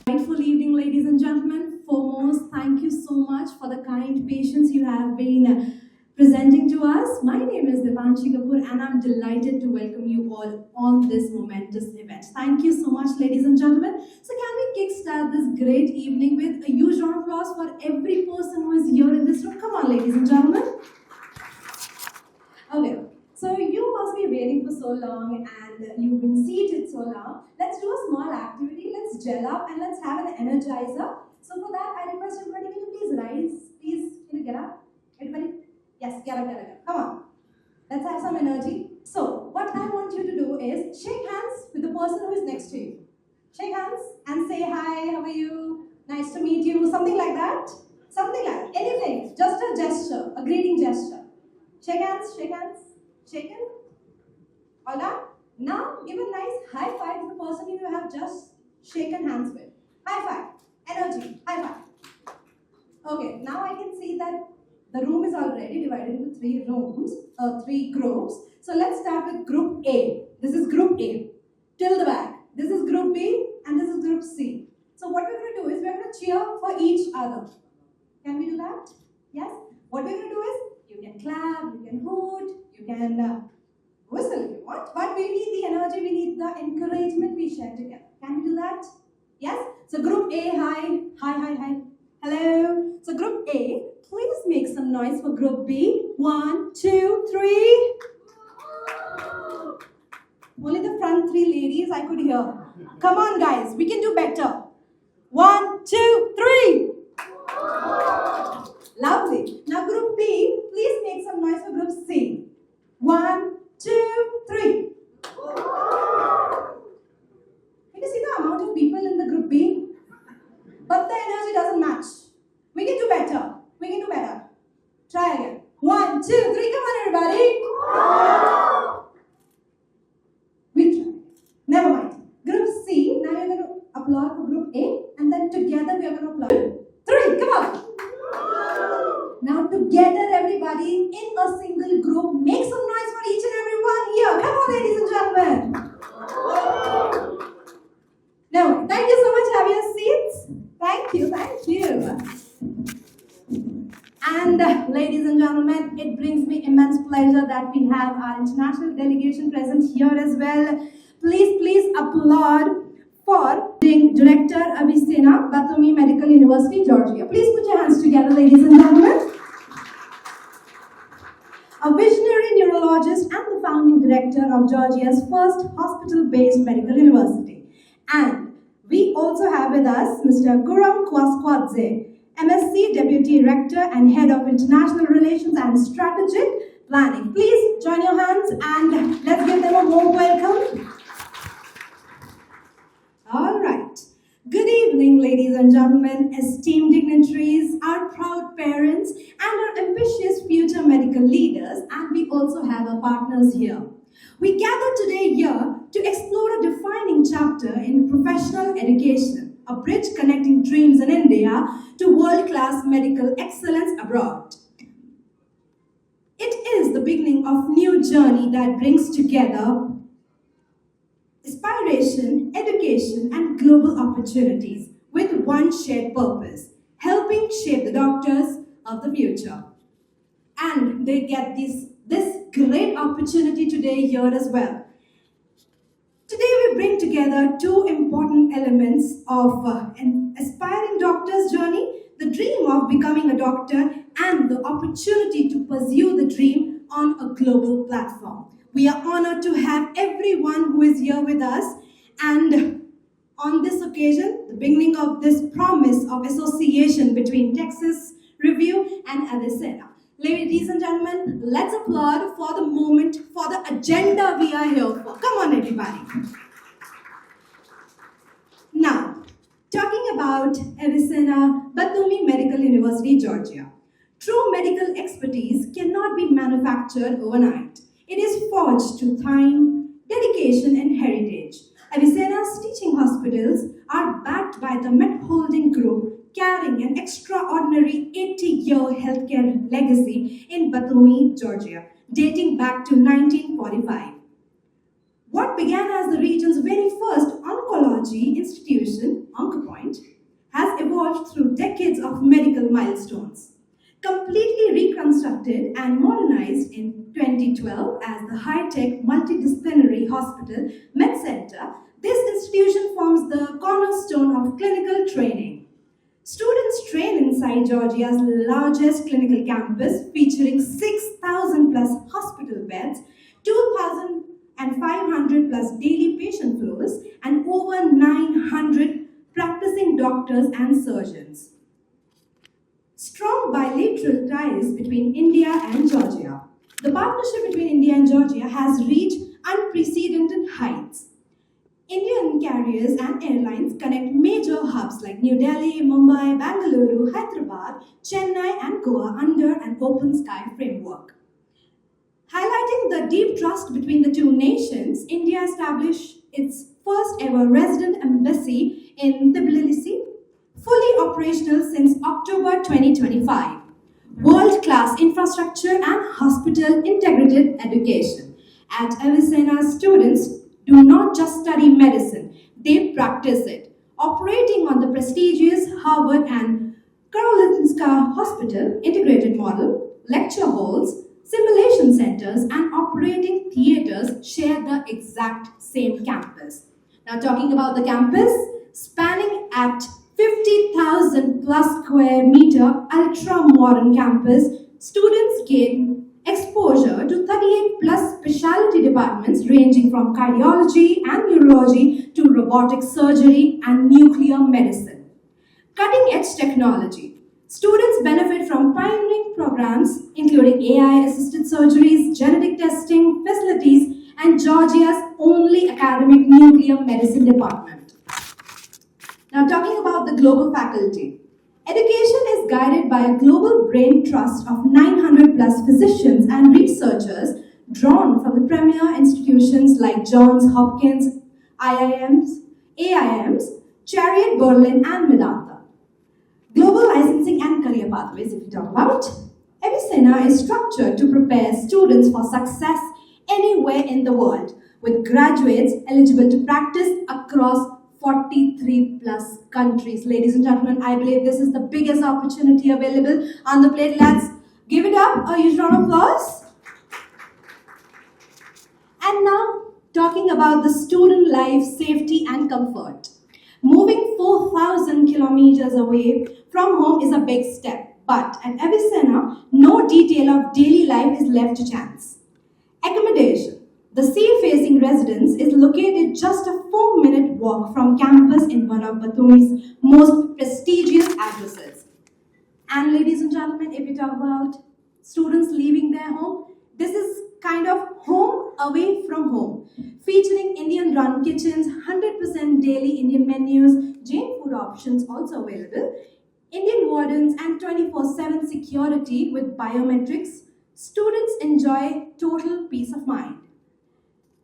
Delightful evening, ladies and gentlemen. Foremost, thank you so much for the kind patience you have been presenting to us. My name is Devanshi Kapoor and I'm delighted to welcome you all on this momentous event. Thank you so much, ladies and gentlemen. So can we kickstart this great evening with a huge round of applause for every person who is here in this room? Come on, ladies and gentlemen. Okay. So you must be waiting for so long and you've been seated so long. Let's do a small activity. Let's gel up and let's have an energizer. So for that, I request everybody, can you please rise? Please, can you get up? Everybody? Yes, get up. Come on. Let's have some energy. So what I want you to do is shake hands with the person who is next to you. Shake hands and say, hi, how are you? Nice to meet you. Something like that. Something like that. Anything. Just a gesture, a greeting gesture. Shake hands, shake hands. Shaken? All done? Now give a nice high five to the person you have just shaken hands with. High five. Energy. High five. Okay, now I can see that the room is already divided into three groups. So let's start with group A. This is group A. Till the back. This is group B and this is group C. So what we're going to do is we're going to cheer for each other. Can we do that? Yes? What we're going to do is you can clap, you can hoot, you can whistle if you want, but we need the energy, we need the encouragement we share together. Can we do that? Yes? So group A, hi. Hello. So group A, please make some noise for group B. 1, 2, 3. Only the front three ladies I could hear. Come on guys, we can do better. 1, 2, 3. Lovely. Now group B, please make some noise for group C. 1, 2, 3. Can you see the amount of people in the group B? But the energy doesn't match. We can do better. Try again. 1, 2, 3. Come on everybody. We'll try. Never mind. Group C, now you're going to applaud for group A and then together we are going to applaud. 3, come on. Now together everybody in a single group, make some noise for each and every one here. Come on ladies and gentlemen. Now, thank you so much. Have your seats. Thank you. And ladies and gentlemen, it brings me immense pleasure that we have our international delegation present here as well. Please applaud for Director Avicenna, Batumi Medical University, Georgia. Please put your hands together, ladies and gentlemen. A visionary neurologist and the founding director of Georgia's first hospital-based medical university. And we also have with us Mr. Guram Kwaskwadze, MSc Deputy Rector and Head of International Relations and Strategic Planning. Please join your hands and let's give them a warm welcome. All right. Good evening, ladies and gentlemen, esteemed dignitaries, our proud parents, and our ambitious future medical leaders, and we also have our partners here. We gather today here to explore a defining chapter in professional education, a bridge connecting dreams in India to world-class medical excellence abroad. It is the beginning of a new journey that brings together inspiration, education, and global opportunities with one shared purpose, helping shape the doctors of the future. And they get this great opportunity today here as well. Today we bring together two important elements of an aspiring doctor's journey, the dream of becoming a doctor and the opportunity to pursue the dream on a global platform. We are honored to have everyone who is here with us, and on this occasion, the beginning of this promise of association between Texas Review and Avicenna. Ladies and gentlemen, let's applaud for the moment, for the agenda we are here for. Come on, everybody. Now, talking about Avicenna, Batumi Medical University, Georgia. True medical expertise cannot be manufactured overnight. It is forged through time, dedication, and heritage. Avicenna's teaching hospitals are backed by the Met Holding Group, carrying an extraordinary 80-year healthcare legacy in Batumi, Georgia, dating back to 1945. What began as the region's very first oncology institution, OncoPoint, and modernized in 2012 as the high-tech multidisciplinary hospital MedCenter, this institution forms the cornerstone of clinical training. Students train inside Georgia's largest clinical campus featuring 6,000 plus hospital beds, 2,500 plus daily patient flows, and over 900 practicing doctors and surgeons. Strong bilateral ties between India and Georgia. The partnership between India and Georgia has reached unprecedented heights. Indian carriers and airlines connect major hubs like New Delhi, Mumbai, Bangalore, Hyderabad, Chennai, and Goa under an open sky framework. Highlighting the deep trust between the two nations, India established its first ever resident embassy in Tbilisi, fully operational since October 2025. World-class infrastructure and hospital-integrated education. At Avicenna, students do not just study medicine, they practice it. Operating on the prestigious Harvard and Karolinska Hospital integrated model, lecture halls, simulation centers, and operating theaters share the exact same campus. Now talking about the campus, spanning at 50,000 plus square meter ultra-modern campus, students gain exposure to 38 plus specialty departments ranging from cardiology and neurology to robotic surgery and nuclear medicine. Cutting-edge technology. Students benefit from pioneering programs including AI-assisted surgeries, genetic testing facilities, and Georgia's only academic nuclear medicine department. Now talking about the global faculty. Education is guided by a global brain trust of 900 plus physicians and researchers drawn from the premier institutions like Johns Hopkins, AIMs, Chariot, Berlin, and Medanta. Global licensing and career pathways, if we talk about, Avicenna is structured to prepare students for success anywhere in the world, with graduates eligible to practice across 43 plus countries. Ladies and gentlemen, I believe this is the biggest opportunity available on the plate. Let's give it up a huge round of applause. And now, talking about the student life, safety and comfort. Moving 4,000 kilometers away from home is a big step, but at Avicenna, no detail of daily life is left to chance. Accommodation. The sea-facing residence is located just a 4-minute walk from campus in one of Batumi's most prestigious addresses. And ladies and gentlemen, if we talk about students leaving their home, this is kind of home away from home, featuring Indian-run kitchens, 100% daily Indian menus, Jain food options also available, Indian wardens, and 24/7 security with biometrics. Students enjoy total peace of mind.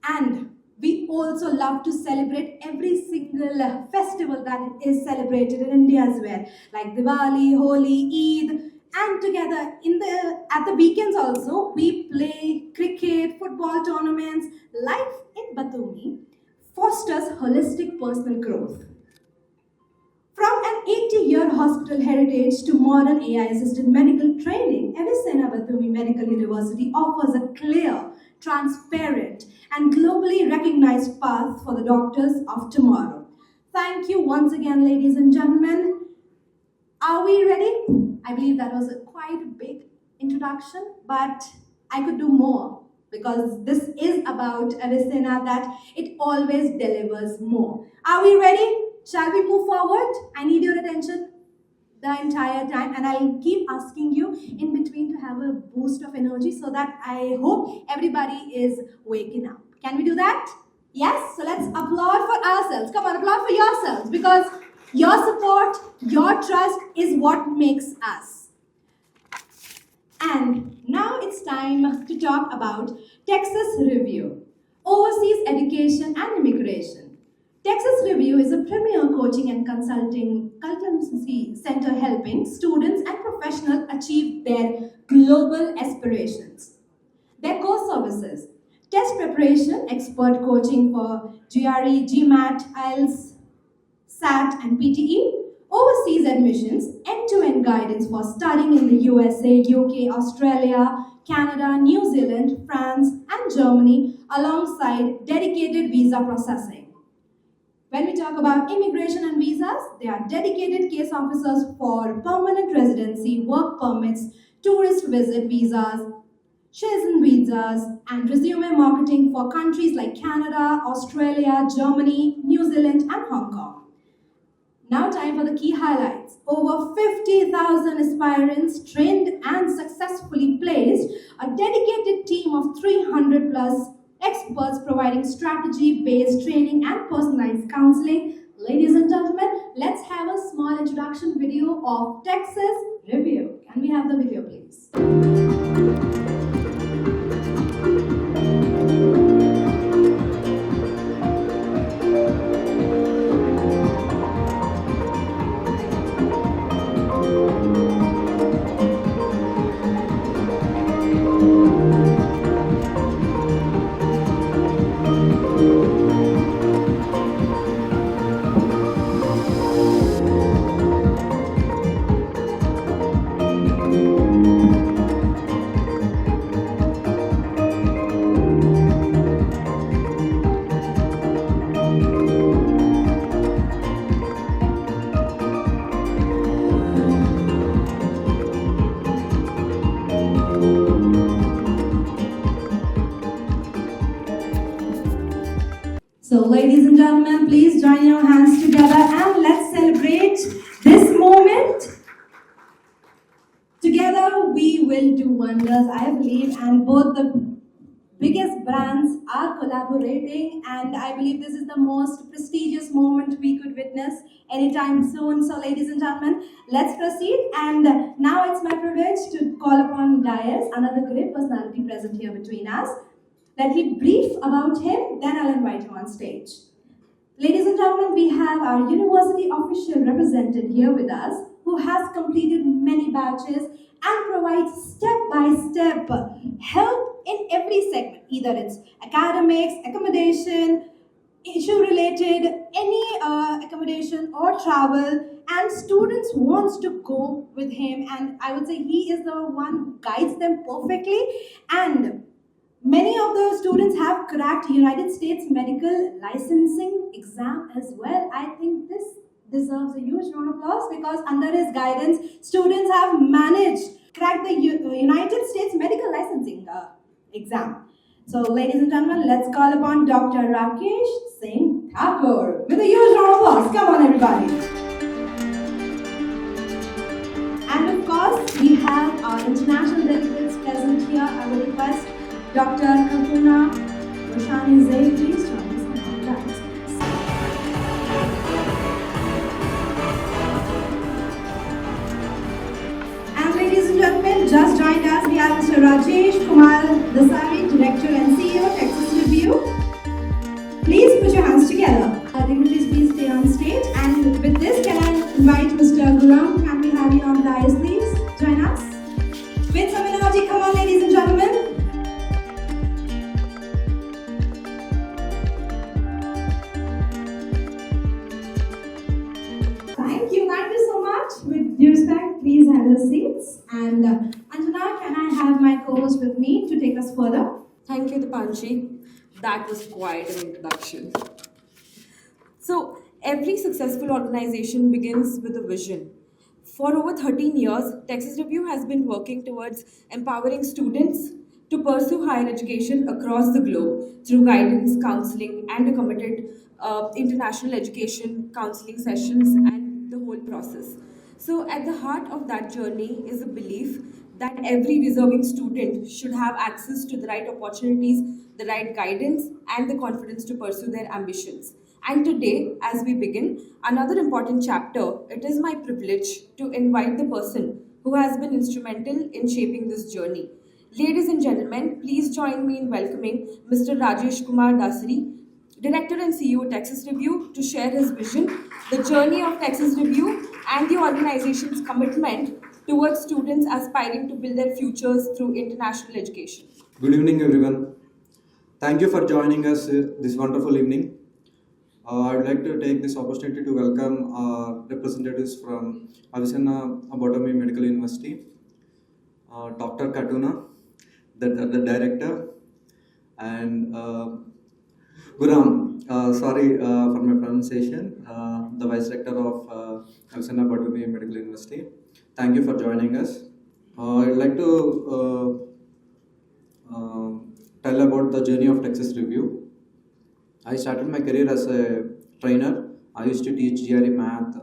And we also love to celebrate every single festival that is celebrated in India as well, like Diwali, Holi, Eid, and together at the weekends also we play cricket, football tournaments. Life in Batumi fosters holistic personal growth. From an 80-year hospital heritage to modern AI-assisted medical training, Avicenna Batumi Medical University offers a clear, transparent, and globally recognized path for the doctors of tomorrow. Thank you once again, ladies and gentlemen. Are we ready? I believe that was quite a big introduction, but I could do more because this is about Avicenna that it always delivers more. Are we ready? Shall we move forward? I need your attention the entire time, and I'll keep asking you in between to have a boost of energy so that I hope everybody is waking up. Can we do that? Yes? So let's applaud for ourselves. Come on, applaud for yourselves, because your support, your trust is what makes us. And now it's time to talk about Texas Review, Overseas Education and Immigration. Texas Review is a premier coaching and consultancy center helping students and professionals achieve their global aspirations. Their core services: test preparation, expert coaching for GRE, GMAT, IELTS, SAT, and PTE, overseas admissions, end-to-end guidance for studying in the USA, UK, Australia, Canada, New Zealand, France, and Germany, alongside dedicated visa processing. When we talk about immigration and visas, they are dedicated case officers for permanent residency, work permits, tourist visit visas, citizen visas, and resume marketing for countries like Canada, Australia, Germany, New Zealand, and Hong Kong. Now time for the key highlights. Over 50,000 aspirants trained and successfully placed, a dedicated team of 300 plus experts providing strategy-based training and personalized counseling. Ladies and gentlemen, let's have a small introduction video of Texas Review. Can we have the video, please? So ladies and gentlemen, please join your hands together and let's celebrate this moment. Together we will do wonders, I believe, and both the biggest brands are collaborating, and I believe this is the most prestigious moment we could witness anytime soon. So ladies and gentlemen, let's proceed, and now it's my privilege to call upon Dias, another great personality present here between us. Let me brief about him, then I'll invite him on stage. Ladies and gentlemen, we have our university official represented here with us who has completed many batches and provides step-by-step help in every segment, either it's academics, accommodation, issue-related, any accommodation or travel, and students wants to go with him, and I would say he is the one who guides them perfectly, and many of the students have cracked United States medical licensing exam as well. I think this deserves a huge round of applause because under his guidance, students have managed to crack the United States medical licensing exam. So ladies and gentlemen, let's call upon Dr. Rakesh Singh Thakur with a huge round of applause. Come on everybody. And of course, we have our international delegates present here. I will request Dr. Kapuna Roshani Zaid, please join us on our dais. And ladies and gentlemen, just joined us, we have Mr. Rajesh Kumar Dasari, Director and CEO, Texas Review. Please put your hands together. Dignitaries, please stay on stage. And with this, can I invite Mr. Gulam? Can we have you on the dais, please? Join us. With some energy, come on, ladies and gentlemen. Thank you so much. With due respect, please have your seats. And Anjana, can I have my co-host with me to take us further? Thank you, Dipanshi. That was quite an introduction. So, every successful organization begins with a vision. For over 13 years, Texas Review has been working towards empowering students to pursue higher education across the globe through guidance, counseling, and a committed international education counseling sessions and the whole process. So at the heart of that journey is a belief that every deserving student should have access to the right opportunities, the right guidance, and the confidence to pursue their ambitions. And today, as we begin another important chapter, it is my privilege to invite the person who has been instrumental in shaping this journey. Ladies and gentlemen, please join me in welcoming Mr. Rajesh Kumar Dasari, Director and CEO Texas Review, to share his vision, the journey of Texas Review, and the organization's commitment towards students aspiring to build their futures through international education. Good evening, everyone. Thank you for joining us this wonderful evening. I would like to take this opportunity to welcome representatives from Avicenna Bottomley Medical University, Dr. Katuna, the director, and Guram, sorry for my pronunciation, the Vice Rector of Avicenna Bottomley Medical University. Thank you for joining us. I'd like to tell about the journey of Texas Review. I started my career as a trainer. I used to teach GRE math,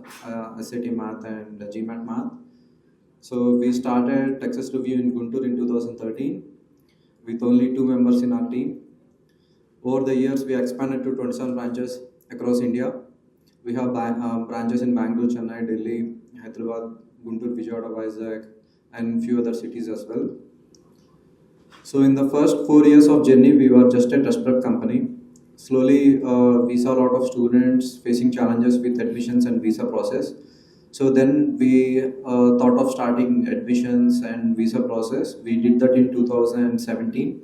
SAT math, and GMAT math. So we started Texas Review in Guntur in 2013 with only 2 members in our team. Over the years, we expanded to 27 branches across India. We have branches in Bangalore, Chennai, Delhi, Hyderabad, Guntur, Vijayawada, Vizag, and few other cities as well. So in the first 4 years of journey, we were just a test prep company. Slowly, we saw a lot of students facing challenges with admissions and visa process. So then we thought of starting admissions and visa process. We did that in 2017.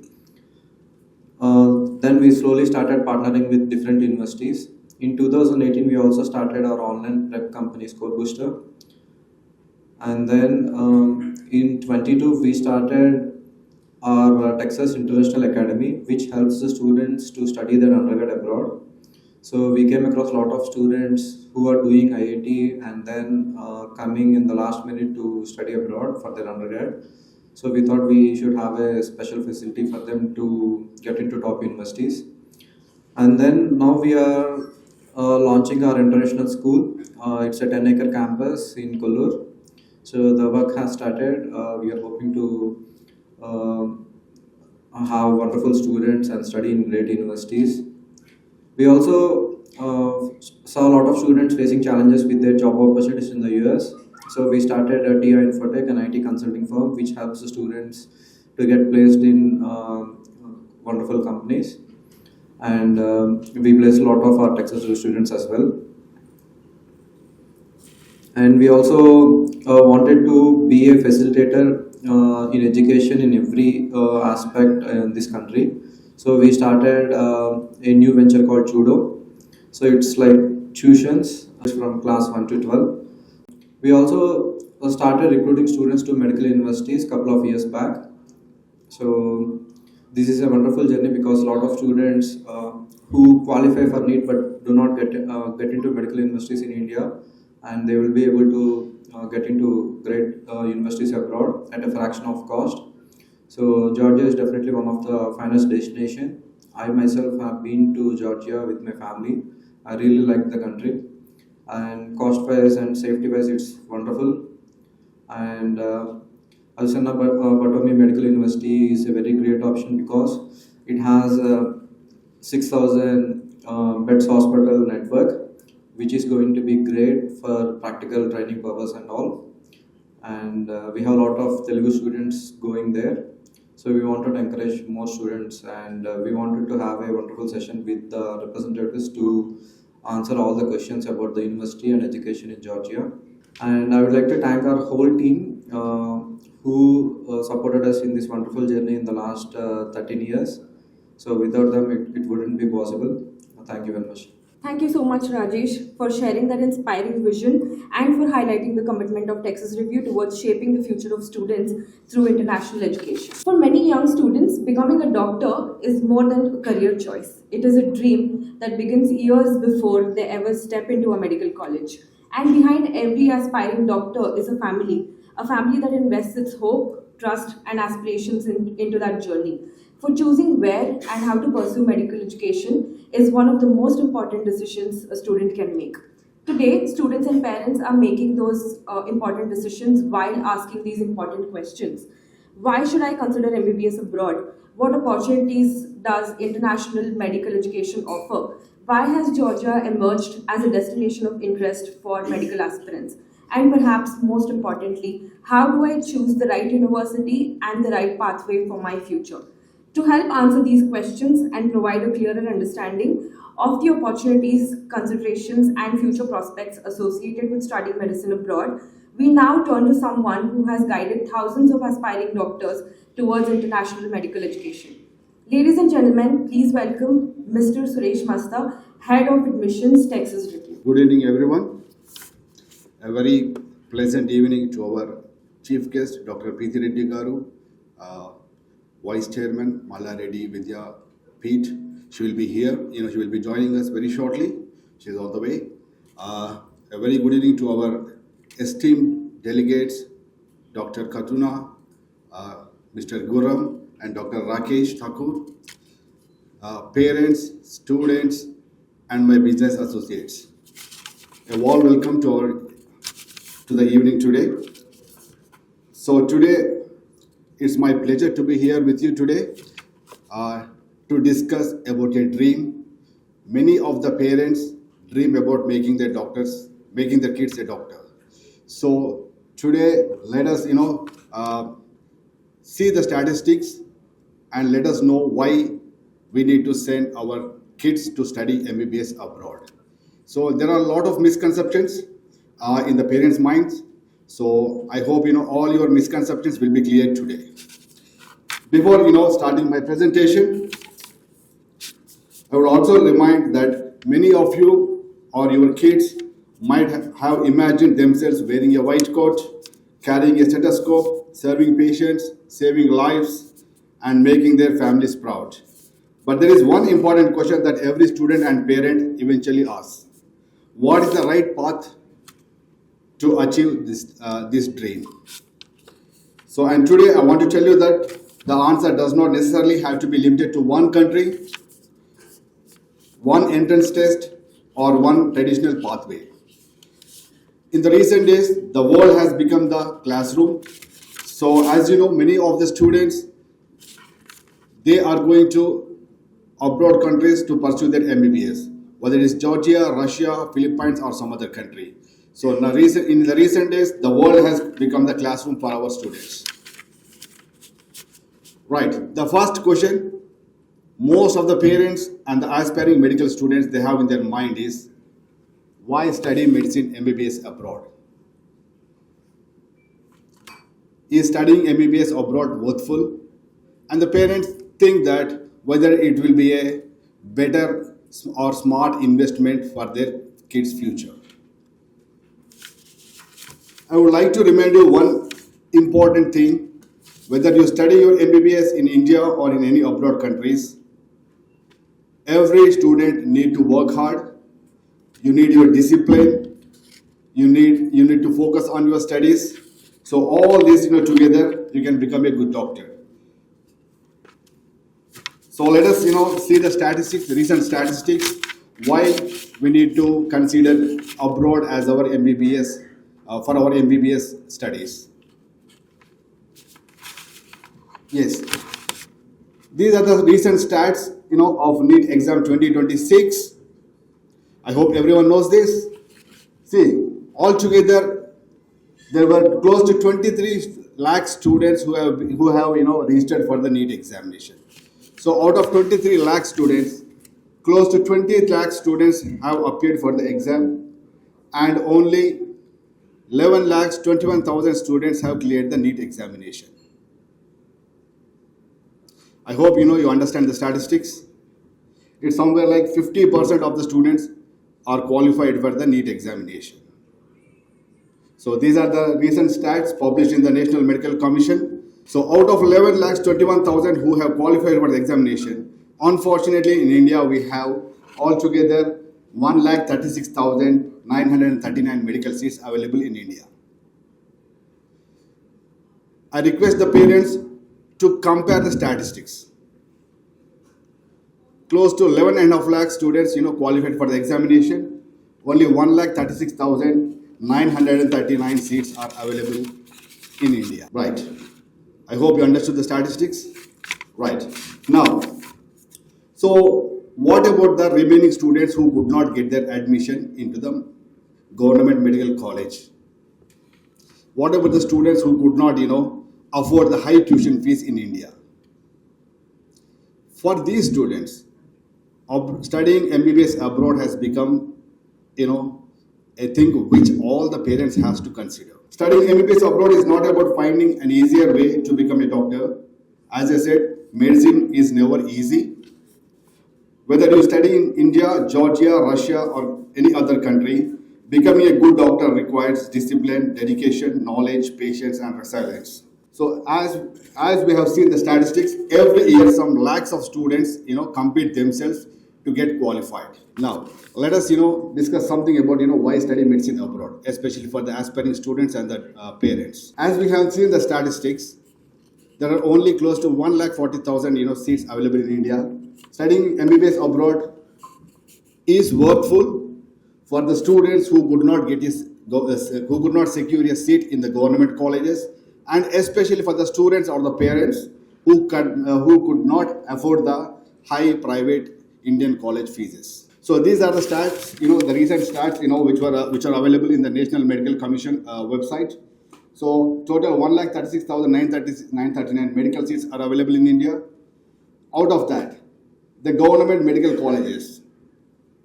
Then we slowly started partnering with different universities. In 2018, we also started our online prep company, Score Booster. And then in 22, we started our Texas International Academy, which helps the students to study their undergrad abroad. So we came across a lot of students who are doing IIT and then coming in the last minute to study abroad for their undergrad. So we thought we should have a special facility for them to get into top universities. And then now we are launching our international school. It's a 10-acre campus in Kollur. So the work has started. We are hoping to have wonderful students and study in great universities. We also saw a lot of students facing challenges with their job opportunities in the US. So we started a TI Infotech, an IT consulting firm, which helps the students to get placed in wonderful companies. And we place a lot of our Texas students as well. And we also wanted to be a facilitator in education in every aspect in this country. So we started a new venture called Judo. So it's like tuitions from class 1 to 12. We also started recruiting students to medical universities a couple of years back. So this is a wonderful journey because a lot of students who qualify for NEET but do not get into medical universities in India, and they will be able to get into great universities abroad at a fraction of cost. So Georgia is definitely one of the finest destinations. I myself have been to Georgia with my family. I really like the country, and cost-wise and safety-wise, it's wonderful. And Avicenna Bottomley Medical University is a very great option because it has 6,000 beds hospital network, which is going to be great for practical training purpose and all. And we have a lot of Telugu students going there. So we wanted to encourage more students, and we wanted to have a wonderful session with the representatives to answer all the questions about the university and education in Georgia. And I would like to thank our whole team who supported us in this wonderful journey in the last 13 years. So without them, it wouldn't be possible. Thank you very much. Thank you so much, Rajesh, for sharing that inspiring vision and for highlighting the commitment of Texas Review towards shaping the future of students through international education. For many young students, becoming a doctor is more than a career choice. It is a dream that begins years before they ever step into a medical college. And behind every aspiring doctor is a family that invests its hope, trust, and aspirations into that journey. For choosing where and how to pursue medical education is one of the most important decisions a student can make. Today, students and parents are making those important decisions while asking these important questions. Why should I consider MBBS abroad? What opportunities does international medical education offer? Why has Georgia emerged as a destination of interest for medical aspirants? And perhaps most importantly, how do I choose the right university and the right pathway for my future? To help answer these questions and provide a clearer understanding of the opportunities, considerations, and future prospects associated with studying medicine abroad, we now turn to someone who has guided thousands of aspiring doctors towards international medical education. Ladies and gentlemen, please welcome Mr. Suresh Masta, Head of Admissions, Texas Review. Good evening, everyone. A very pleasant evening to our chief guest, Dr. Preeti Reddy Garu, Vice Chairman, Malla Reddy Vidya Pete. She will be here. She will be joining us very shortly. She is on the way. A very good evening to our esteemed delegates, Dr. Katuna, Mr. Gurram, and Dr. Rakesh Thakur, parents, students, and my business associates. A warm welcome to the evening today. So today, it's my pleasure to be here with you today to discuss about a dream. Many of the parents dream about making their kids a doctor. So today, let us see the statistics and let us know why we need to send our kids to study MBBS abroad. So there are a lot of misconceptions in the parents' minds. So I hope all your misconceptions will be cleared today. Before starting my presentation, I would also remind that many of you or your kids might have imagined themselves wearing a white coat, carrying a stethoscope, serving patients, saving lives, and making their families proud. But there is one important question that every student and parent eventually asks. What is the right path to achieve this dream? And today I want to tell you that the answer does not necessarily have to be limited to one country, one entrance test, or one traditional pathway. In the recent days, the world has become the classroom. So as you know, many of the students, they are going to abroad countries to pursue their MBBS, whether it is Georgia, Russia, Philippines, or some other country. So in the recent days, the world has become the classroom for our students. Right, the first question most of the parents and the aspiring medical students they have in their mind is, why study medicine MBBS abroad? Is studying MBBS abroad worthwhile? And the parents think that whether it will be a better or smart investment for their kids' future. I would like to remind you one important thing. Whether you study your MBBS in India or in any abroad countries, every student need to work hard. You need your discipline. You need to focus on your studies. So all this together, you can become a good doctor. So let us see the statistics, the recent statistics, why we need to consider abroad as our MBBS for our MBBS studies. Yes, these are the recent stats of NEET exam 2026. I hope everyone knows this. See, altogether there were close to 23 lakh students who have registered for the NEET examination. So out of 23 lakh students, close to 28 lakh students have appeared for the exam, and only 11 lakhs 21,000 students have cleared the NEET examination. I hope you understand the statistics. It's somewhere like 50% of the students are qualified for the NEET examination. So these are the recent stats published in the National Medical Commission. So out of 11 lakhs 21,000 who have qualified for the examination, unfortunately in India we have altogether 1,36,939 medical seats available in India. I request the parents to compare the statistics. Close to 11.5 lakh students qualified for the examination. Only 1,36,939 seats are available in India. Right. I hope you understood the statistics. Right. Now, so what about the remaining students who could not get their admission into the government medical college? What about the students who could not, afford the high tuition fees in India? For these students, studying MBBS abroad has become, a thing which all the parents has to consider. Studying MBBS abroad is not about finding an easier way to become a doctor. As I said, medicine is never easy. Whether you study in India, Georgia, Russia, or any other country, becoming a good doctor requires discipline, dedication, knowledge, patience, and resilience. So as we have seen the statistics, every year some lakhs of students compete themselves to get qualified. Now let us discuss something about why study medicine abroad, especially for the aspiring students and the parents. As we have seen the statistics, there are only close to 1,40,000 seats available in India. Studying MBBS abroad is worthful for the students who could not secure a seat in the government colleges, and especially for the students or the parents who could not afford the high private Indian college fees. So these are the stats, the recent stats, which are available in the National Medical Commission website. So total 1,36,939 medical seats are available in India. Out of that, the government medical colleges,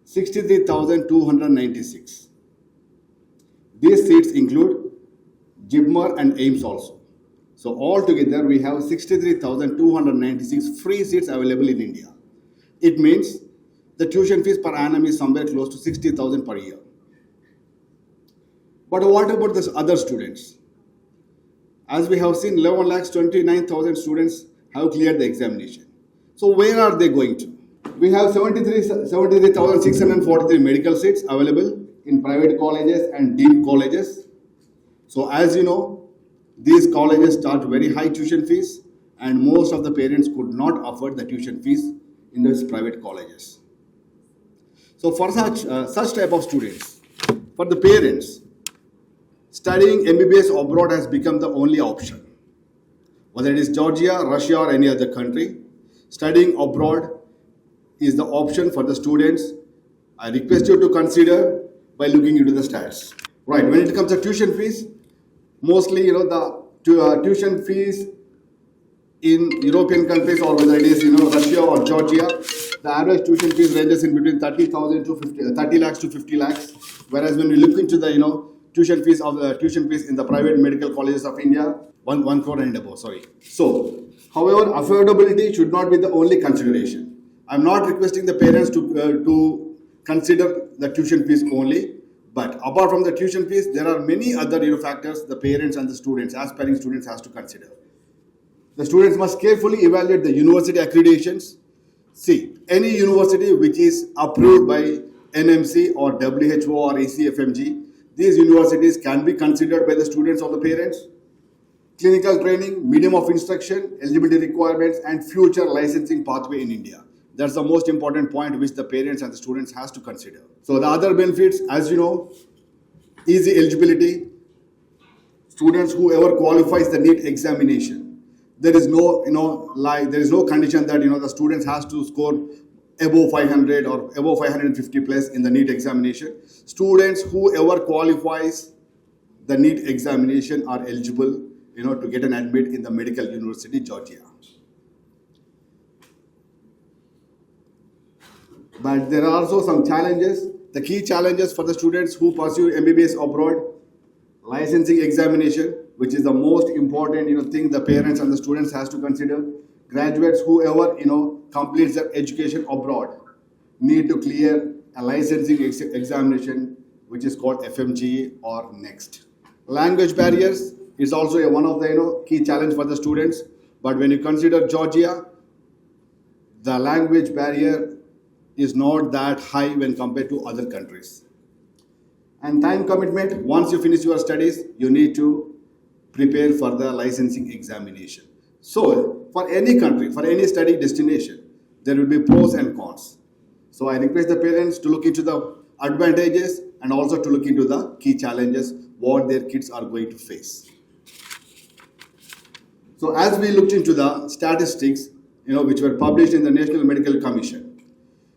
63,296. These seats include GIBMER and AIMS also. So altogether, we have 63,296 free seats available in India. It means the tuition fees per annum is somewhere close to 60,000 per year. But what about the other students? As we have seen, 11,29,000 students have cleared the examination. So where are they going to? We have 73,643 medical seats available in private colleges and deemed colleges. So as you know, these colleges charge very high tuition fees, and most of the parents could not afford the tuition fees in those private colleges. So for such type of students, for the parents, studying MBBS abroad has become the only option. Whether it is Georgia, Russia, or any other country, studying abroad is the option for the students. I request you to consider by looking into the stats. Right, when it comes to tuition fees, mostly the tuition fees in European countries, or whether it is Russia or Georgia, the average tuition fees ranges in between 30 lakhs to 50 lakhs. Whereas when we look into the tuition fees in the private medical colleges of India, 1 crore and above. Sorry. So, however, affordability should not be the only consideration. I'm not requesting the parents to consider the tuition fees only, but apart from the tuition fees, there are many other factors the parents and the students, aspiring students, has to consider. The students must carefully evaluate the university accreditations. See, any university which is approved by NMC or WHO or ACFMG, these universities can be considered by the students or the parents. Clinical training, medium of instruction, eligibility requirements, and future licensing pathway in India. That's the most important point which the parents and the students has to consider. So the other benefits, as you know, easy eligibility. Students whoever qualifies the NEET examination, there is no there is no condition that the students has to score above 500 or above 550 plus in the NEET examination. Students whoever qualifies the NEET examination are eligible to get an admit in the Medical University, Georgia. But there are also some challenges. The key challenges for the students who pursue MBBS abroad: licensing examination, which is the most important thing the parents and the students has to consider. Graduates whoever completes their education abroad need to clear a licensing examination, which is called FMGE or NEXT. Language barriers is also one of the key challenge for the students. But when you consider Georgia, the language barrier is not that high when compared to other countries. And time commitment: once you finish your studies, you need to prepare for the licensing examination. So for any country, for any study destination, there will be pros and cons. So I request the parents to look into the advantages and also to look into the key challenges what their kids are going to face. So as we looked into the statistics, which were published in the National Medical Commission,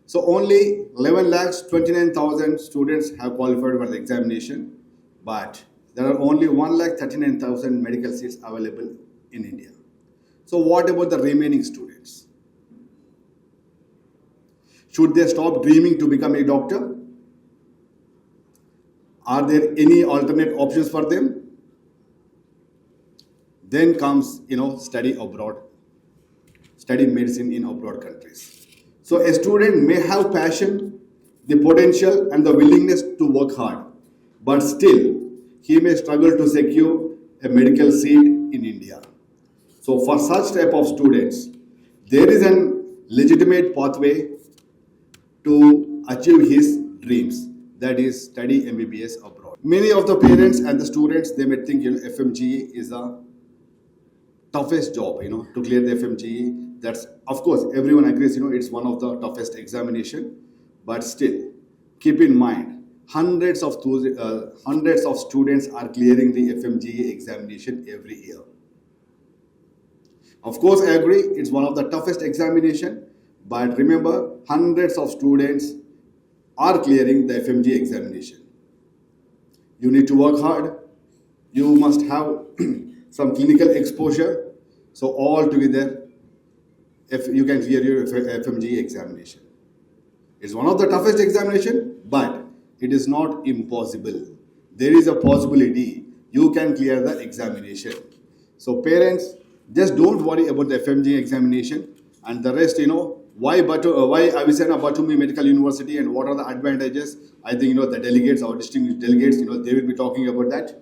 so only 11,29,000 students have qualified for the examination, but there are only 1,39,000 medical seats available in India. So what about the remaining students? Should they stop dreaming to become a doctor? Are there any alternate options for them? Then comes, study abroad, study medicine in abroad countries. So a student may have passion, the potential and the willingness to work hard, but still he may struggle to secure a medical seat in India. So for such type of students, there is a legitimate pathway to achieve his dreams, that is study MBBS abroad. Many of the parents and the students, they may think FMGE is the toughest job, to clear the FMGE. That's, of course, everyone agrees, it's one of the toughest examination, but still keep in mind hundreds of students are clearing the FMGE examination every year. Of course, I agree, it's one of the toughest examination, but remember, hundreds of students are clearing the FMGE examination. You need to work hard. You must have some clinical exposure. So all together, if you can clear your FMGE examination. It's one of the toughest examination, but it is not impossible. There is a possibility you can clear the examination. So parents, just don't worry about the FMGE examination and the rest, why Avicenna Batumi Medical University and what are the advantages. I think, the delegates, our distinguished delegates, they will be talking about that.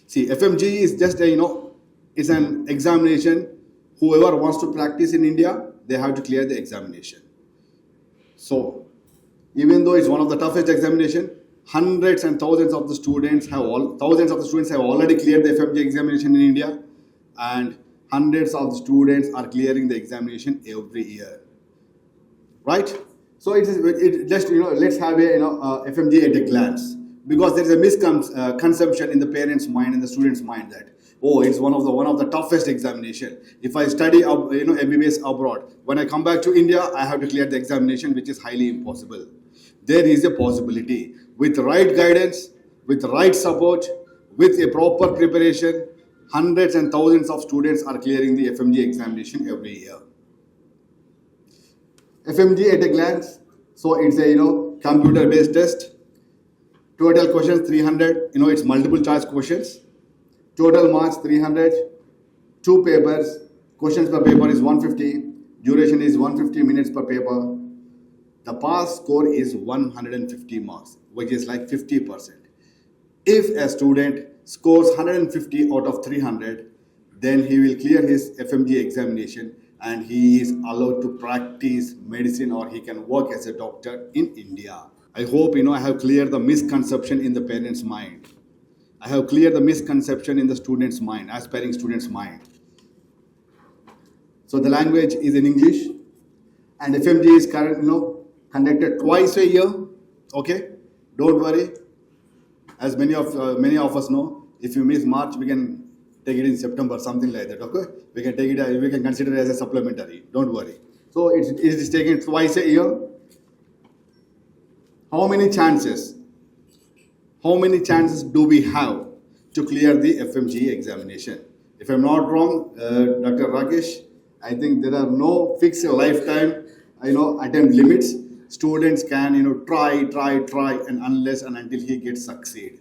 See, FMGE is just it's an examination. Whoever wants to practice in India, they have to clear the examination. So, even though it's one of the toughest examination, hundreds and thousands of the students have already cleared the FMGE examination in India, and hundreds of the students are clearing the examination every year. Right? So let's have a FMGE at a glance, because there is a misconception in the parents' mind and the students' mind that, oh, it's one of the toughest examination. If I study MBBS abroad, when I come back to India, I have to clear the examination, which is highly impossible. There is a possibility. With right guidance, with right support, with a proper preparation, hundreds and thousands of students are clearing the FMGE examination every year. FMGE at a glance. So it's a computer-based test. Total questions 300. It's multiple choice questions. Total marks 300. 2 papers. Questions per paper is 150. Duration is 150 minutes per paper. The pass score is 150 marks, which is like 50%. If a student scores 150 out of 300, then he will clear his FMGE examination and he is allowed to practice medicine, or he can work as a doctor in India. I hope I have cleared the misconception in the parents' mind. I have cleared the misconception in the students' mind, aspiring students' mind. So the language is in English, and FMGE is conducted twice a year. Okay, don't worry. As many of us know, if you miss March, we can take it in September, something like that. Okay, we can take it. We can consider it as a supplementary. Don't worry. So it is taken twice a year. How many chances do we have to clear the FMGE examination? If I'm not wrong, Dr. Rakesh, I think there are no fixed lifetime, attempt limits. Students can, try, and unless and until he gets succeed.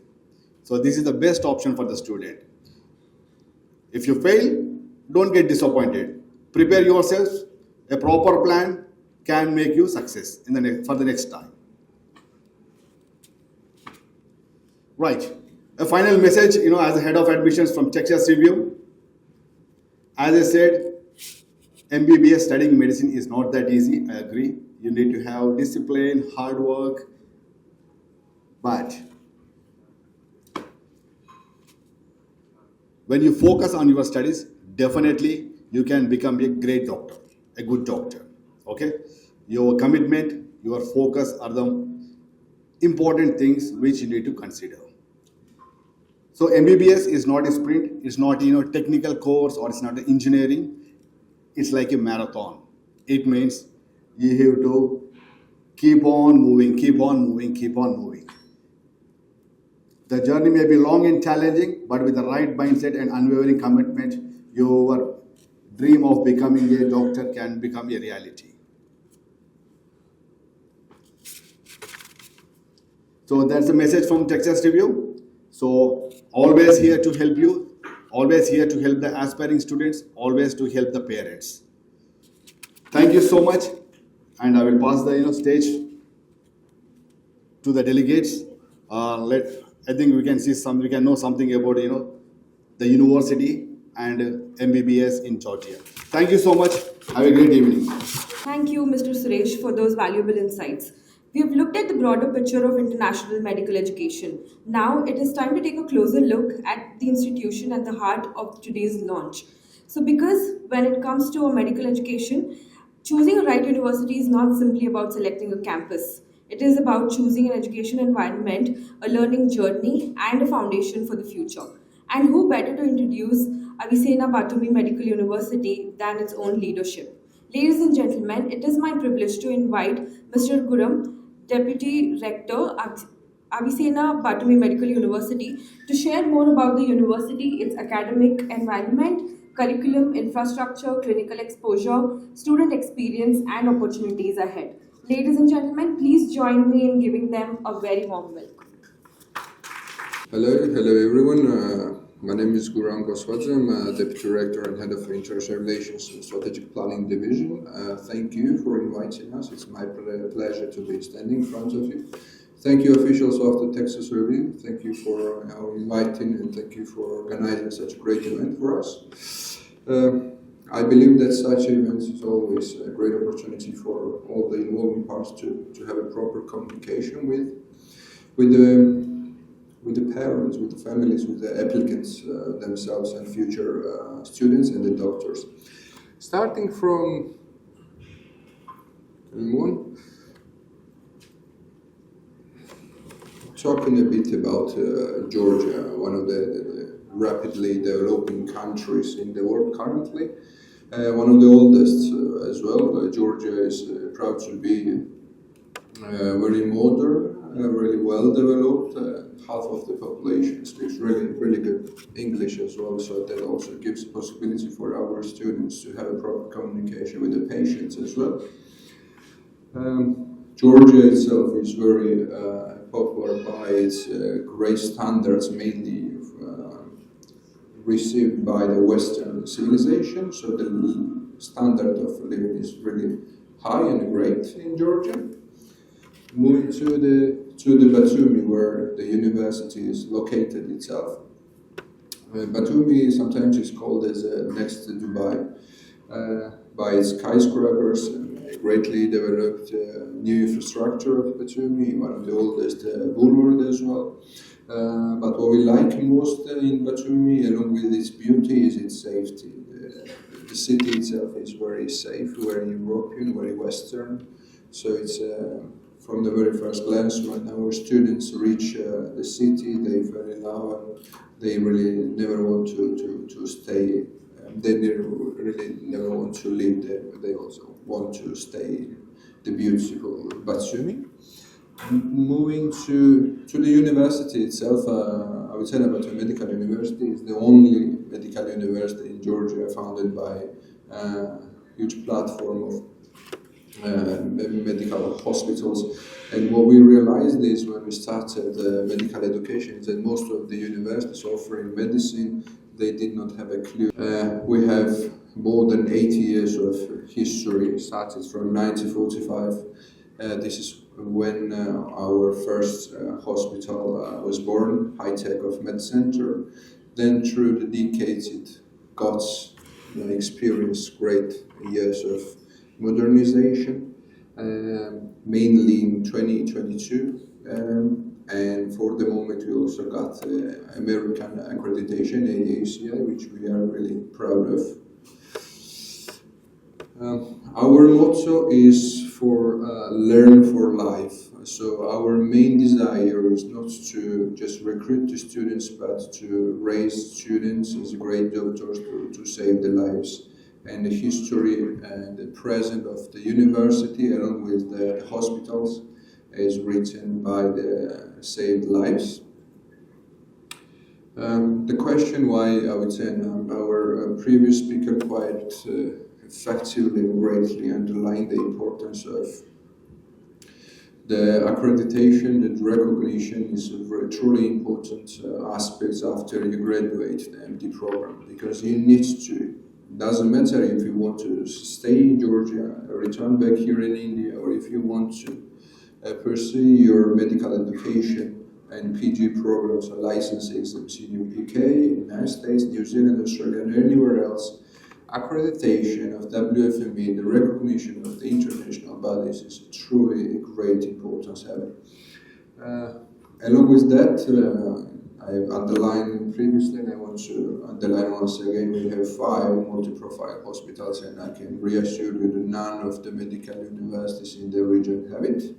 So this is the best option for the student. If you fail, don't get disappointed. Prepare yourselves. A proper plan can make you success for the next time. Right. A final message, as a head of admissions from Texas Review. As I said, MBBS studying medicine is not that easy. I agree. You need to have discipline, hard work. But when you focus on your studies, definitely you can become a great doctor, a good doctor. Okay? Your commitment, your focus are the important things which you need to consider. So MBBS is not a sprint, it's not technical course, or it's not an engineering. It's like a marathon. It means you have to keep on moving. The journey may be long and challenging, but with the right mindset and unwavering commitment, your dream of becoming a doctor can become a reality. So that's a message from Texas Review. So always here to help you, always here to help the aspiring students, always to help the parents. Thank you so much, and I will pass the stage to the delegates. I think we can know something about the university and MBBS in Georgia. Thank you so much. Have a great evening. Thank you, Mr. Suresh, for those valuable insights. We have looked at the broader picture of international medical education. Now it is time to take a closer look at the institution at the heart of today's launch. So, because when it comes to a medical education, choosing a right university is not simply about selecting a campus. It is about choosing an education environment, a learning journey, and a foundation for the future. And who better to introduce Avicenna Batumi Medical University than its own leadership? Ladies and gentlemen, it is my privilege to invite Mr. Guram, Deputy Rector, Avicenna Batumi Medical University, to share more about the university, its academic environment, curriculum, infrastructure, clinical exposure, student experience, and opportunities ahead. Ladies and gentlemen, please join me in giving them a very warm welcome. Hello everyone. My name is Guram Goswadze. I'm Deputy Director and Head of International Relations and Strategic Planning Division. Thank you for inviting us. It's my pleasure to be standing in front of you. Thank you, officials of the Texas Review. Thank you for inviting, and thank you for organizing such a great event for us. I believe that such events is always a great opportunity for all the involving parts to have a proper communication with the parents, with the families, with the applicants themselves, and future students and the doctors. Starting from talking a bit about Georgia, one of the rapidly developing countries in the world currently, one of the oldest as well. Georgia is proud to be very modern, really well developed. Half of the population speaks really good English as well, so that also gives a possibility for our students to have a proper communication with the patients as well. Georgia itself is very popular by its great standards, mainly received by the Western civilization, so the standard of living is really high and great in Georgia. Moving to the Batumi, where the university is located itself. Batumi sometimes is called as next to Dubai by its skyscrapers and greatly developed new infrastructure of Batumi, one of the oldest boulevard as well. But what we like most in Batumi, along with its beauty, is its safety. The city itself is very safe, very European, very Western. So it's from the very first glance, when our students reach the city, they fell in love, and they really never want to stay. They really never want to leave there. They also want to stay in the beautiful Batumi. Moving to the university itself, I would say that Batumi Medical University is the only medical university in Georgia founded by a huge platform of medical hospitals. And what we realized is when we started medical education is that most of the universities offering medicine, they did not have a clue. We have more than 80 years of history, started from 1945. This is when our first hospital was born, High Tech of Med Center. Then through the decades it got experienced great years of modernization, mainly in 2022, and for the moment we also got American accreditation, AACI, which we are really proud of. Our motto is for learn for life. So our main desire is not to just recruit the students, but to raise students as great doctors to save their lives. And the history and the present of the university, along with the hospitals, is written by the saved lives. The question why, I would say, our previous speaker quite effectively and greatly underlined the importance of the accreditation, the recognition is a very truly important aspect after you graduate the MD program, because you need to Doesn't matter if you want to stay in Georgia, return back here in India, or if you want to pursue your medical education and PG programs or licensing exams in UK, United States, New Zealand, Australia, and anywhere else. Accreditation of WFME, the recognition of the international bodies, is truly a great importance having. Along with that, I've underlined previously, and I want to underline once again, we have 5 multi-profile hospitals, and I can reassure you that none of the medical universities in the region have it.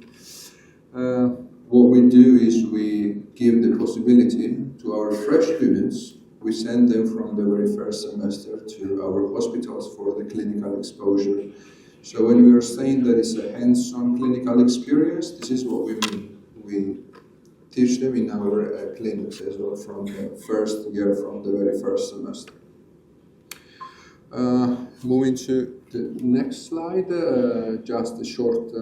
What we do is we give the possibility to our fresh students. We send them from the very first semester to our hospitals for the clinical exposure. So when we are saying that it's a hands-on clinical experience, this is what we mean. We teach them in our clinics as well from the first year, from the very first semester. Moving to the next slide, just a short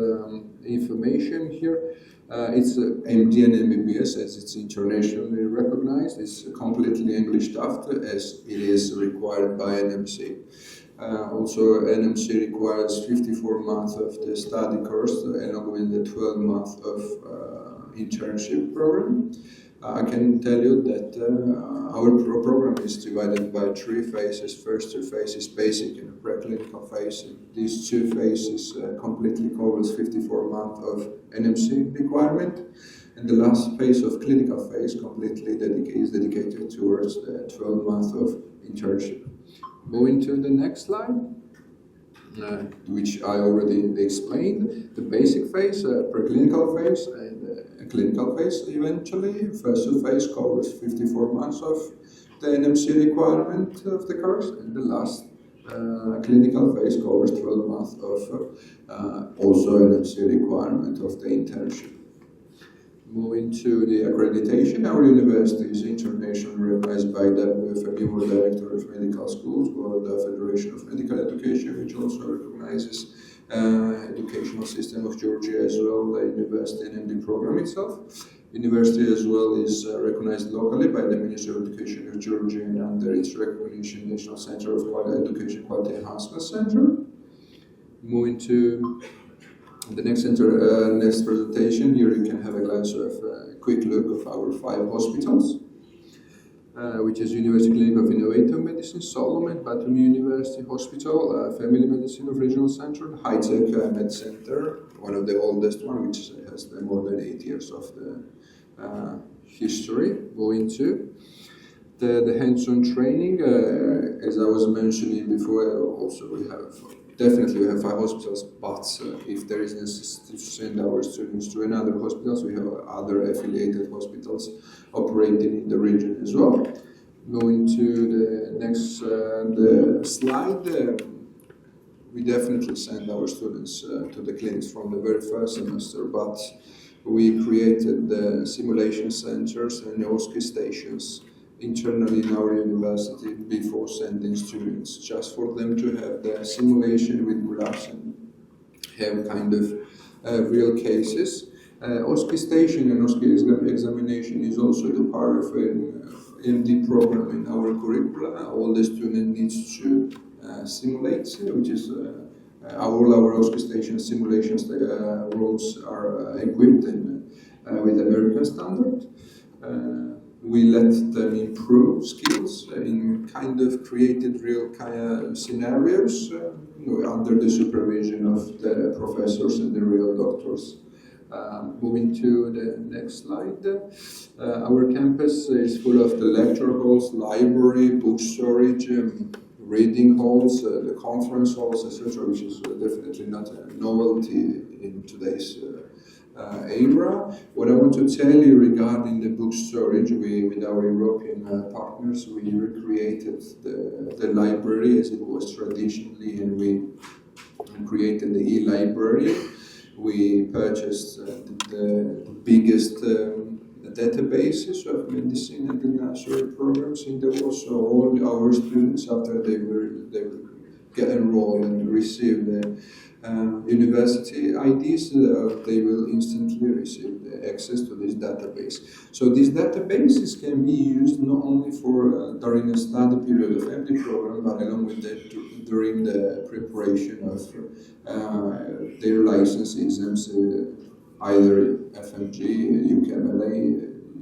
information here. It's MD and MBBS, as it's internationally recognized. It's completely English staffed, as it is required by NMC. Also, NMC requires 54 months of the study course along with the 12 months of internship program. I can tell you that our program is divided by 3 phases. First 2 phases, basic and preclinical phase. These 2 phases completely covers 54 months of NMC requirement. And the last phase of clinical phase completely is dedicated towards the 12 months of internship. Moving to the next slide, which I already explained. The basic phase, preclinical phase, and clinical phase eventually. First 2 phase covers 54 months of the NMC requirement of the course, and the last clinical phase covers 12 months of also NMC requirement of the internship. Moving to the accreditation, our university is internationally recognized by WFME, World Director of Medical Schools, World Federation of Medical Education, which also recognizes educational system of Georgia as well, the university and MD program itself. University as well is recognized locally by the Ministry of Education of Georgia and under its recognition, National Center of Education Quality Enhancement Center. Moving to the next next presentation, here you can have a glance of a quick look of our 5 hospitals, which is University Clinic of Innovative Medicine, Solomon, Batumi University Hospital, Family Medicine of Regional Center, High Tech Med Center, one of the oldest one, which has more than 8 years of the history. Going to the hands-on training, as I was mentioning before, also we have 5 hospitals, but if there is necessity to send our students to another hospitals, we have other affiliated hospitals operating in the region as well. Going to the next the slide, we definitely send our students to the clinics from the very first semester, but we created the simulation centers and OSCE stations internally in our university before sending students, just for them to have the simulation with graphs and have kind of real cases. OSCE station and OSCE examination is also the part of an MD program in our curricula. All the student needs to simulate, which is all our OSCE station simulations rooms are equipped with American standard. We let them improve skills in kind of created real kind of scenarios under the supervision of the professors and the real doctors. Moving to the next slide, our campus is full of the lecture halls, library, book storage, reading halls, the conference halls, etc., which is definitely not a novelty in today's era. What I want to tell you regarding the book storage, with our European partners, we recreated the library as it was traditionally, and we created the e-library. We purchased the biggest databases of medicine and the nursery programs in the world, so all our students, after they will get enrolled and receive the university IDs, they will instantly receive the access to this database. So these databases can be used not only for during the study period of MD program, but along with that during the preparation of their license exams, either FMG, UKMLA,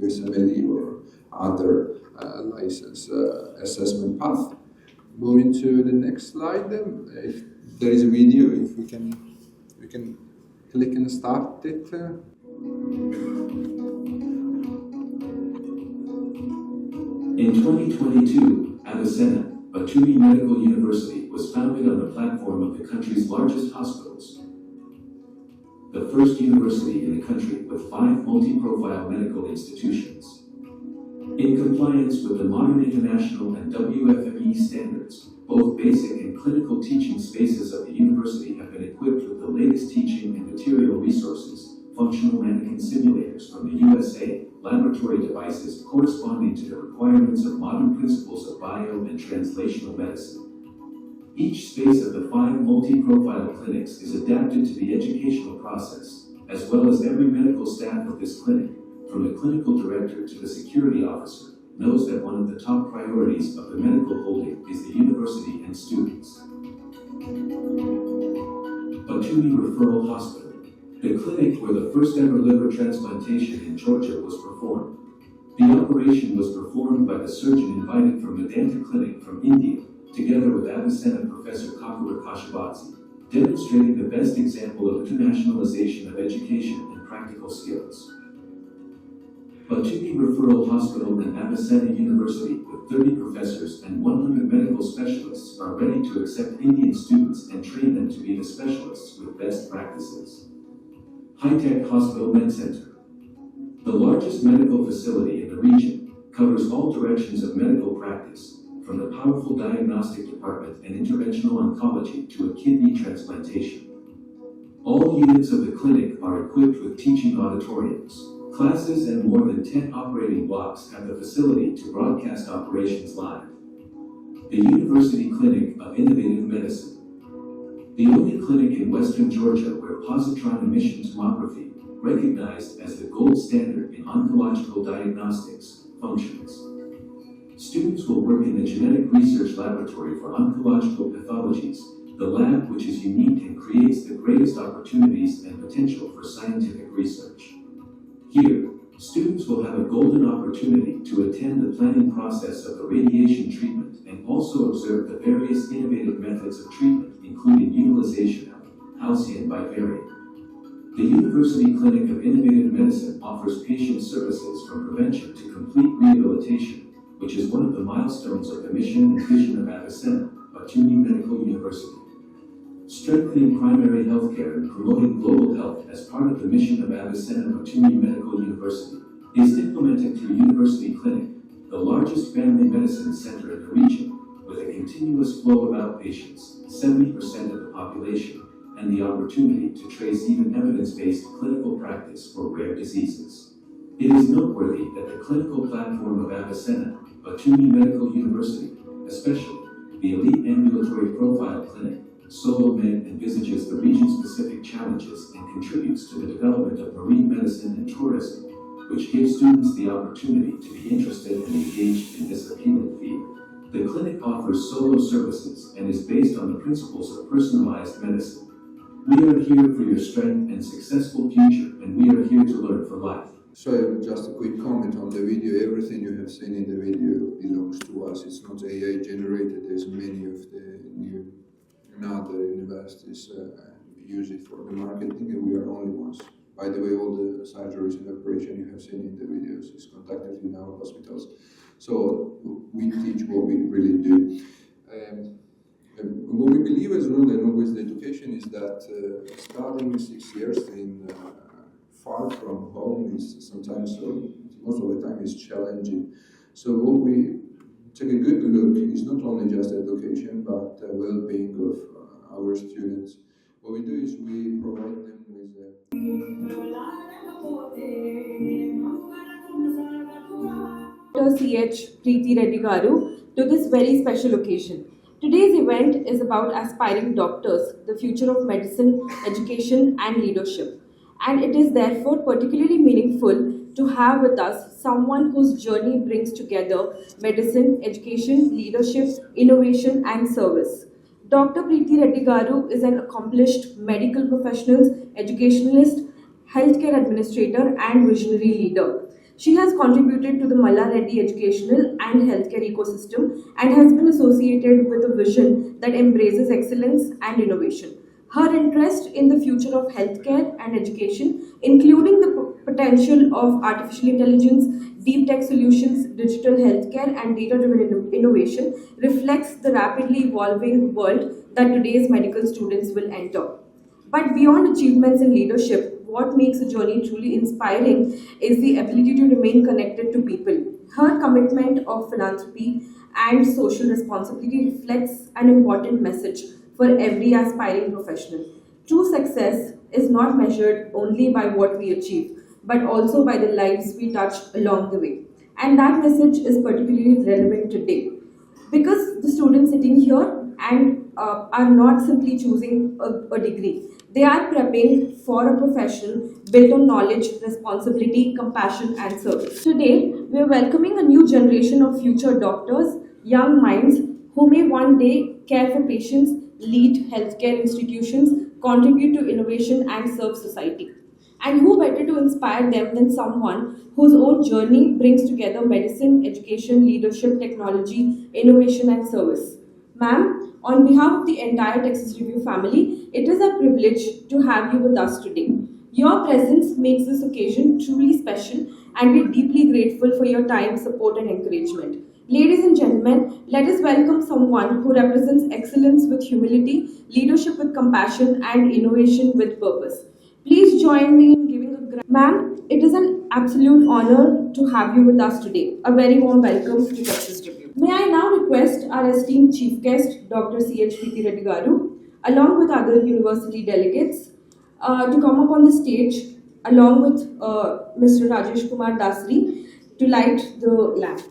USMLE, or other license assessment path. Moving to the next slide, then, if there is a video, if we can click and start it. In 2022, Avicenna, Batumi Medical University, was founded on the platform of the country's largest hospitals. The first university in the country with 5 multi-profile medical institutions. In compliance with the modern international and WFME standards, both basic and clinical teaching spaces of the university have been equipped with the latest teaching and material resources, functional mannequin simulators from the USA, laboratory devices corresponding to the requirements of modern principles of bio and translational medicine. Each space of the 5 multi-profile clinics is adapted to the educational process, as well as every medical staff of this clinic, from the clinical director to the security officer, knows that one of the top priorities of the medical holding is the university and students. Batumi Referral Hospital, the clinic where the first ever liver transplantation in Georgia was performed. The operation was performed by the surgeon invited from Medanta Clinic from India, together with Avicenna Professor Kakura Kashibatsi, demonstrating the best example of internationalization of education and practical skills. Batumi Referral Hospital and Avicenna University, with 30 professors and 100 medical specialists, are ready to accept Indian students and train them to be the specialists with best practices. High-Tech Hospital Med Center, the largest medical facility in the region, covers all directions of medical practice, from the powerful diagnostic department and interventional oncology to a kidney transplantation. All units of the clinic are equipped with teaching auditoriums. Classes and more than 10 operating blocks have the facility to broadcast operations live. The University Clinic of Innovative Medicine, the only clinic in Western Georgia where positron emission tomography, recognized as the gold standard in oncological diagnostics, functions. Students will work in the Genetic Research Laboratory for Oncological Pathologies, the lab which is unique and creates the greatest opportunities and potential for scientific research. Here, students will have a golden opportunity to attend the planning process of the radiation treatment and also observe the various innovative methods of treatment, including utilization of halcyon bivariate. The University Clinic of Innovative Medicine offers patient services from prevention to complete rehabilitation, which is one of the milestones of the mission and vision of Avicenna, Batumi Medical University. Strengthening primary health care and promoting global health as part of the mission of Avicenna Batumi Medical University is implemented through University Clinic, the largest family medicine center in the region, with a continuous flow of outpatients, 70% of the population, and the opportunity to trace even evidence-based clinical practice for rare diseases. It is noteworthy that the clinical platform of Avicenna Batumi Medical University, especially the elite ambulatory profile clinic, SoloMed, envisages the region-specific challenges and contributes to the development of marine medicine and tourism, which gives students the opportunity to be interested and engaged in this appealing field. The clinic offers solo services and is based on the principles of personalized medicine. We are here for your strength and successful future, and we are here to learn for life. So just a quick comment on the video. Everything you have seen in the video belongs to us. It's not AI generated. There's many of the new other universities use it for the marketing, and we are only ones. By the way, all the surgeries and operation you have seen in the videos is conducted in our hospitals. So we teach what we really do. What we believe as well, and always the education, is that studying 6 years in far from home is sometimes, most of the time, is challenging. So what we take a good look is not only just education, but well-being of our students. What we do is we provide them with Dr. C.H. Preeti Reddy Garu to this very special occasion. Today's event is about aspiring doctors, the future of medicine, education, and leadership. And it is therefore particularly meaningful to have with us someone whose journey brings together medicine, education, leadership, innovation, and service. Dr. Preeti Reddy Garu is an accomplished medical professional, educationalist, healthcare administrator, and visionary leader. She has contributed to the Malla Reddy educational and healthcare ecosystem and has been associated with a vision that embraces excellence and innovation. Her interest in the future of healthcare and education, including the potential of artificial intelligence, deep tech solutions, digital healthcare, and data driven innovation, reflects the rapidly evolving world that today's medical students will enter. But beyond achievements in leadership, what makes a journey truly inspiring is the ability to remain connected to people. Her commitment of philanthropy and social responsibility reflects an important message for every aspiring professional. True success is not measured only by what we achieve, but also by the lives we touch along the way. And that message is particularly relevant today because the students sitting here and are not simply choosing a degree. They are prepping for a profession built on knowledge, responsibility, compassion, and service. Today, we are welcoming a new generation of future doctors, young minds who may one day care for patients, lead healthcare institutions, contribute to innovation, and serve society. And who better to inspire them than someone whose own journey brings together medicine, education, leadership, technology, innovation, and service. Ma'am, on behalf of the entire Texas Review family, it is a privilege to have you with us today. Your presence makes this occasion truly special, and we're deeply grateful for your time, support, and encouragement. Ladies and gentlemen, let us welcome someone who represents excellence with humility, leadership with compassion, and innovation with purpose. Please join me in giving a Ma'am, it is an absolute honor to have you with us today. A very warm welcome to Texas Review. May I now request our esteemed chief guest, Dr. C.H. Preeti Reddy Garu, along with other university delegates, to come up on the stage along with Mr. Rajesh Kumar Dasri to light the lamp.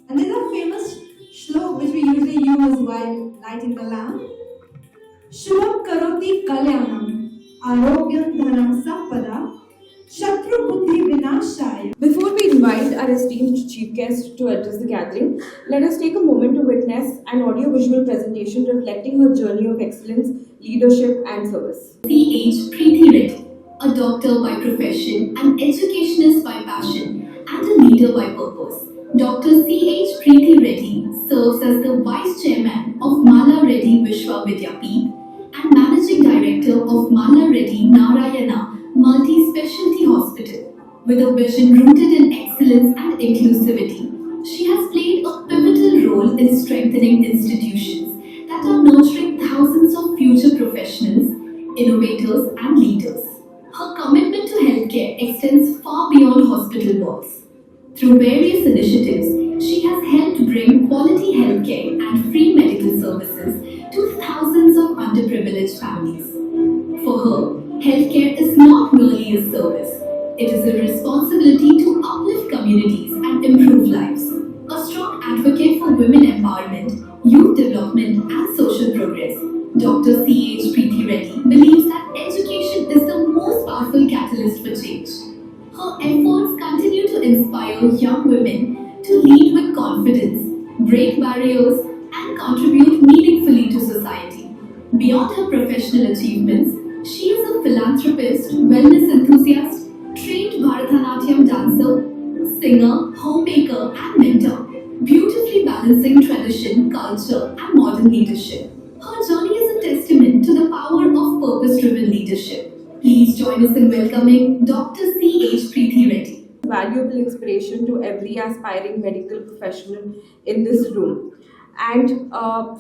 And there's a famous shlok which we usually use while lighting the lamp. Shubham karoti kalyanam, arogyam dhanam sampada, shatru buddhi vinashaya. Before we invite our esteemed chief guest to address the gathering, let us take a moment to witness an audio-visual presentation reflecting her journey of excellence, leadership, and service. C.H. Preeti Reddy, a doctor by profession, an educationist by passion, and a leader by purpose. Dr. C.H. Preeti Reddy serves as the Vice Chairman of Malla Reddy Vishwa Vidyapeeth and Managing Director of Malla Reddy Narayana Multi-Specialty Hospital. With a vision rooted in excellence and inclusivity, she has played a pivotal role in strengthening institutions that are nurturing thousands of future professionals, innovators, and leaders. Her commitment to healthcare extends far beyond hospital walls. Through various initiatives, she has helped bring quality healthcare and free medical services to thousands of underprivileged families. For her, healthcare is not merely a service, it is a responsibility to uplift communities and improve lives. A strong advocate for women empowerment, youth development, and social progress, Dr. C.H. Preeti Reddy believes that education is the most powerful catalyst for change. Her efforts continue to inspire young women to lead with confidence, break barriers, and contribute meaningfully to society. Beyond her professional achievements, she is a philanthropist, wellness enthusiast, trained Bharatanatyam dancer, singer, homemaker, maker, and mentor, beautifully balancing tradition, culture, and modern leadership. Her journey is a testament to the power of purpose-driven leadership. Please join us in welcoming Dr. C.H. Preeti Reddy. Valuable inspiration to every aspiring medical professional in this room. And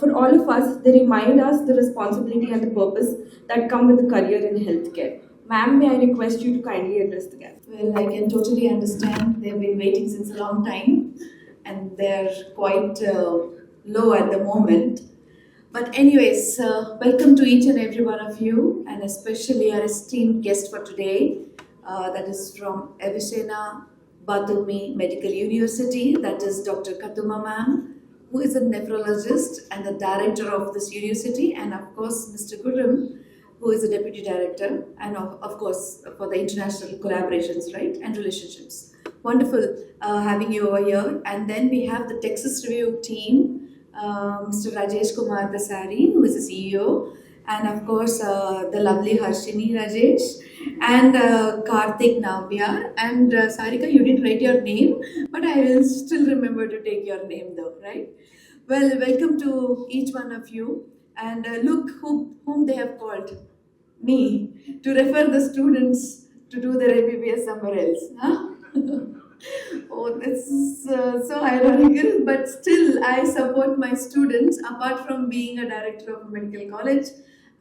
for all of us, they remind us the responsibility and the purpose that come with a career in healthcare. Ma'am, may I request you to kindly address the guest? Well, I can totally understand. They've been waiting since a long time and they're quite low at the moment. But anyways, welcome to each and every one of you, and especially our esteemed guest for today, that is from Avicenna Badumi Medical University, that is Dr. Katuma ma'am, who is a nephrologist and the director of this university, and of course Mr. Gurram, who is the deputy director, and of course for the international collaborations, right, and relationships. Wonderful having you over here. And then we have the Texas Review team, Mr. Rajesh Kumar Dasari, who is the CEO, and of course the lovely Harshini Rajesh, and Karthik Navya, and Sarika, you didn't write your name, but I will still remember to take your name though, right? Well, welcome to each one of you, and look whom they have called, me, to refer the students to do their MBBS somewhere else. Huh? Oh, that's so ironical, but still I support my students. Apart from being a director of a medical college,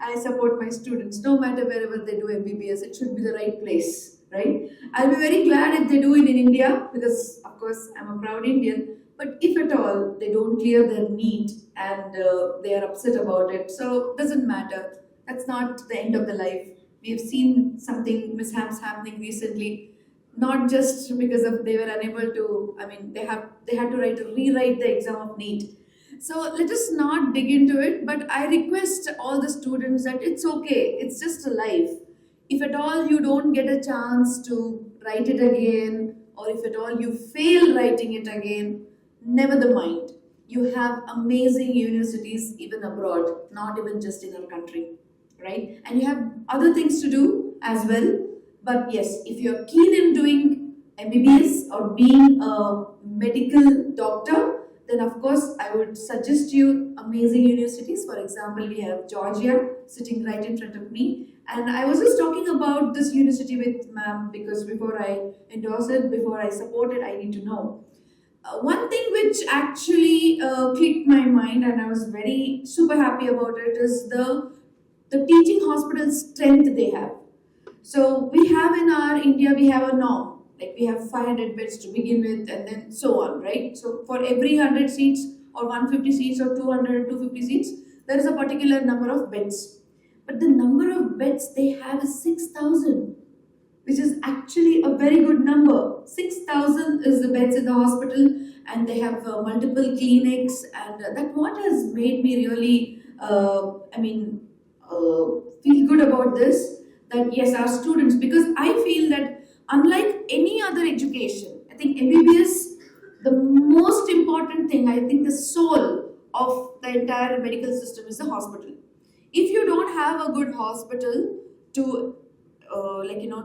I support my students. No matter wherever they do MBBS, it should be the right place, right? I'll be very glad if they do it in India, because of course I'm a proud Indian. But if at all they don't clear their NEET and they are upset about it, so it doesn't matter. That's not the end of the life. We have seen something mishaps happening recently. Not just because of they were unable to, I mean, they had to rewrite the exam of NEET. So let us not dig into it, but I request all the students that it's okay, it's just a life. If at all you don't get a chance to write it again, or if at all you fail writing it again, never the mind. You have amazing universities even abroad, not even just in our country, right? And you have other things to do as well. But yes, if you're keen in doing MBBS or being a medical doctor, then of course I would suggest you amazing universities. For example, we have Georgia sitting right in front of me. And I was just talking about this university with ma'am, because before I endorse it, before I support it, I need to know. One thing which actually clicked my mind, and I was very super happy about it, is the teaching hospital strength they have. So we have in our India, we have a norm, like we have 500 beds to begin with, and then so on, right? So for every 100 seats or 150 seats or 200, 250 seats, there is a particular number of beds. But the number of beds they have is 6,000, which is actually a very good number. 6,000 is the beds in the hospital, and they have multiple clinics, and that what has made me really, feel good about this. That yes, our students, because I feel that unlike any other education, I think MBBS, the most important thing, I think the soul of the entire medical system is the hospital. If you don't have a good hospital to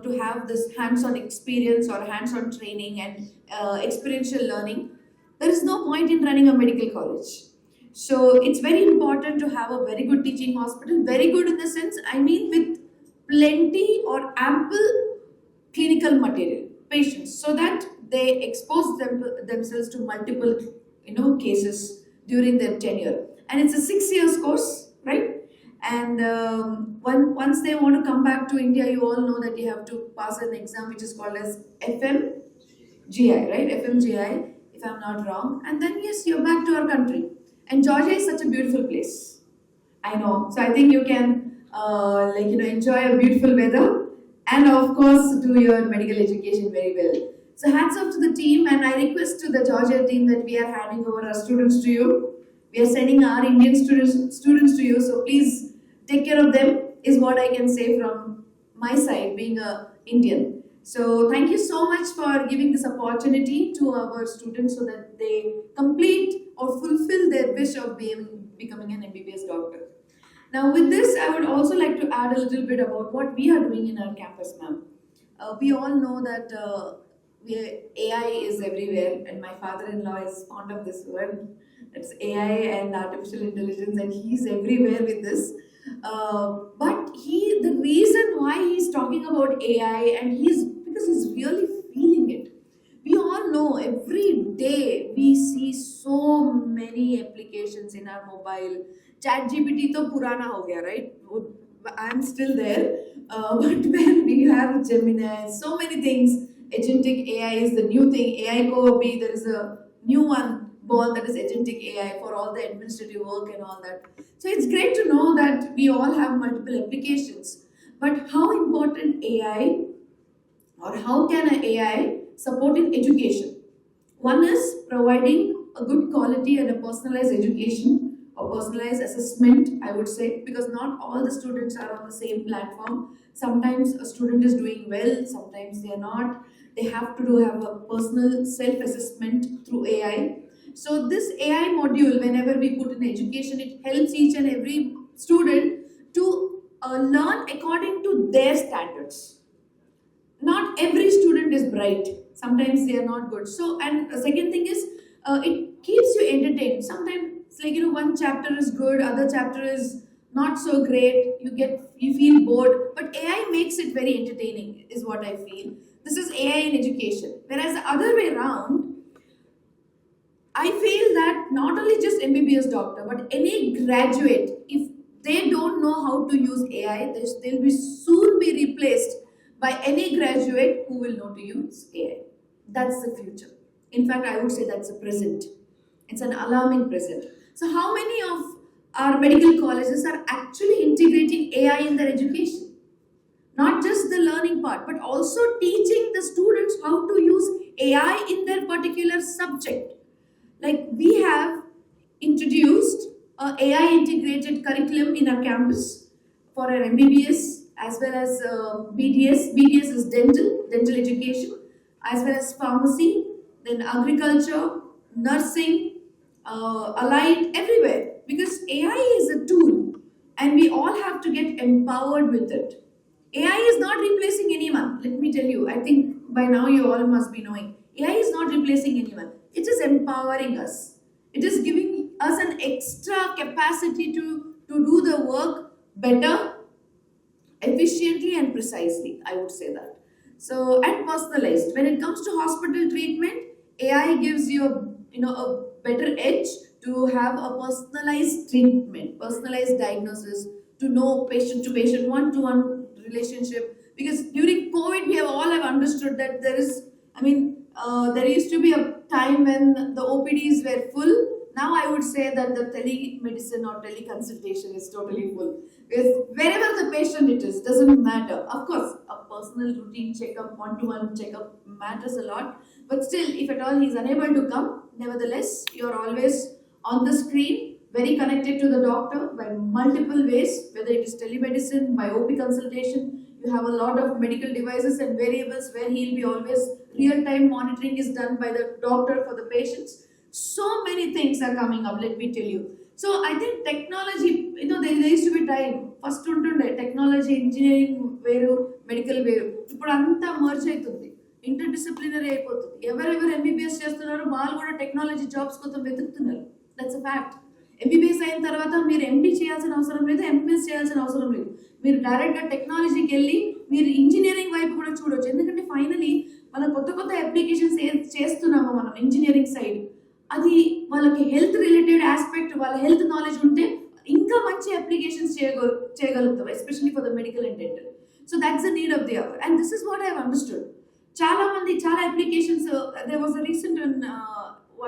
to have this hands-on experience or hands-on training and experiential learning, there is no point in running a medical college. So it's very important to have a very good teaching hospital, very good in the sense, I mean with plenty or ample clinical material, patients, so that they expose themselves to multiple cases during their tenure. And it's a 6 years course, right? And once they want to come back to India, you all know that you have to pass an exam which is called as FMGI, right? FMGI, if I'm not wrong. And then yes, you're back to our country. And Georgia is such a beautiful place. I know. So I think you can enjoy a beautiful weather and of course do your medical education very well. So hats off to the team, and I request to the Georgia team that we are handing over our students to you. We are sending our Indian students to you, so please take care of them is what I can say from my side, being an Indian. So thank you so much for giving this opportunity to our students so that they complete or fulfill their wish of becoming an MBBS doctor. Now with this, I would also like to add a little bit about what we are doing in our campus, ma'am. We all know that AI is everywhere, and my father-in-law is fond of this word. It's AI and artificial intelligence, and he's everywhere with this. But the reason why he's talking about AI, and because he's really feeling it. We all know every day we see so many applications in our mobile. ChatGPT to purana ho gaya, right? I'm still there, but when we have Gemini, so many things. Agentic AI is the new thing. AI ko abhi, there is a new one born, that is agentic AI for all the administrative work and all that. So it's great to know that we all have multiple applications. But how important AI, or how can an AI support in education? One is providing a good quality and a personalized education or personalized assessment, I would say, because not all the students are on the same platform. Sometimes a student is doing well, sometimes they are not. They have to have a personal self-assessment through AI. So this AI module, whenever we put in education, it helps each and every student to learn according to their standards. Not every student is bright. Sometimes they are not good. So, and the second thing is, it keeps you entertained. Sometimes it's like, one chapter is good, other chapter is not so great. You feel bored, but AI makes it very entertaining, is what I feel. This is AI in education. Whereas the other way around, I feel that not only just MBBS doctor, but any graduate, if they don't know how to use AI, they'll be soon be replaced by any graduate who will know to use AI. That's the future. In fact, I would say that's the present. It's an alarming present. So how many of our medical colleges are actually integrating AI in their education? Not just the learning part, but also teaching the students how to use AI in their particular subject. Like, we have introduced a AI integrated curriculum in our campus for our MBBS as well as BDS. BDS is dental education, as well as pharmacy, then agriculture, nursing, allied, everywhere. Because AI is a tool and we all have to get empowered with it. AI is not replacing anyone. Let me tell you, I think by now you all must be knowing. AI is not replacing anyone. It is empowering us. It is giving us an extra capacity to do the work better, efficiently and precisely, I would say that. So, and personalized. When it comes to hospital treatment, AI gives you a better edge to have a personalized treatment, personalized diagnosis, to know patient to patient, one-to-one relationship. Because during COVID, we have understood that there used to be a time when the OPDs were full. Now I would say that the telemedicine or teleconsultation is totally full. Because wherever the patient it is, doesn't matter. Of course, a personal routine checkup, one-to-one checkup matters a lot. But still, if at all he is unable to come, nevertheless, you are always on the screen, very connected to the doctor by multiple ways, whether it is telemedicine, by OP consultation. You have a lot of medical devices and variables where he'll be always real-time monitoring is done by the doctor for the patients. So many things are coming up, let me tell you. So I think technology, there used to be time. First untunde technology, engineering veru, medical veru. Ippudu anta merge aitundi. Interdisciplinary అయిపోతుంది. ఎవరెవరు MBBS చేస్తున్నారో వాళ్ళు కూడా technology jobs కోసం వెతుకుతున్నారు. That's a fact. MBBS అయిన తర్వాత మీరు MD చేయాల్సిన అవసరం లేదు, MS చేయాల్సిన అవసరం లేదు. మీరు డైరెక్ట్గా టెక్నాలజీకి వెళ్ళి మీరు ఇంజనీరింగ్ వైపు కూడా చూడొచ్చు. ఎందుకంటే ఫైనలీ మనం కొత్త అప్లికేషన్స్ చేస్తున్నాము మనం ఇంజనీరింగ్ సైడ్. అది వాళ్ళకి హెల్త్ రిలేటెడ్ ఆస్పెక్ట్, వాళ్ళ హెల్త్ నాలెడ్జ్ ఉంటే ఇంకా మంచి అప్లికేషన్స్ చేయగలుగుతాం, especially for the medical and dental. So that's the need of the hour, and this is what I have understood. చాలా applications. There was a recent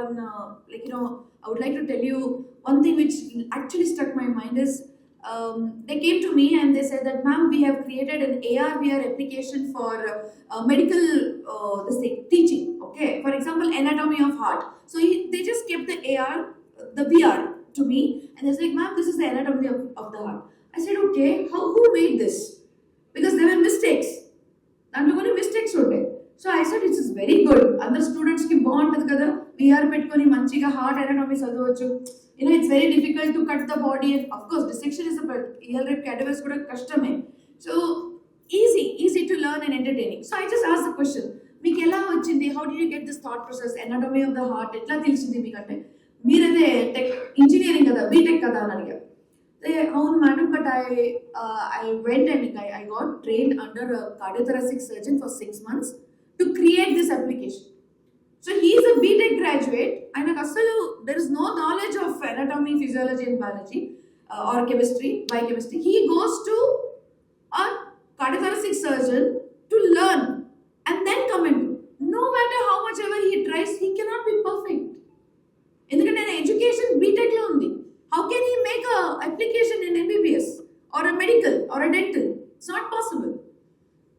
one I would like to tell you one thing which actually struck my mind is they came to me and they said that, ma'am, we have created an AR/VR application for medical teaching. Okay, for example, anatomy of heart. So they just kept the VR to me, and they said, like, ma'am, this is the anatomy of the heart. I said, okay, who made this? Because there were mistakes. దాంట్లో కొన్ని mistakes ఉంటాయి. So I said it's is very good. అందరు స్టూడెంట్స్కి బాగుంటుంది కదా, VR పెట్టుకొని మంచిగా heart anatomy చదవచ్చు. It's very difficult to cut the body, and of course dissection is ear rape cadavers కూడా కష్టమే. So easy to learn and entertaining. So I just ask the question, మీకు ఎలా వచ్చింది, how do you get this thought process, anatomy of the heart ఎట్లా తెలిసింది మీకంటే, మీరైతే engineering కదా, బీటెక్ కదా అని అడిగారు. అవును madam, but I went and I got trained under a cardiothoracic surgeon for 6 months to create this application. So he is a BTech graduate, and there is no knowledge of anatomy, physiology and biology or chemistry, biochemistry. He goes to a cardiothoracic surgeon to learn and then come and do. No matter how much ever he tries, he cannot be perfect. ఎందుకంటే education BTech లో ఉంది. How can he make a application in MBBS or a medical or a dental? It's not possible.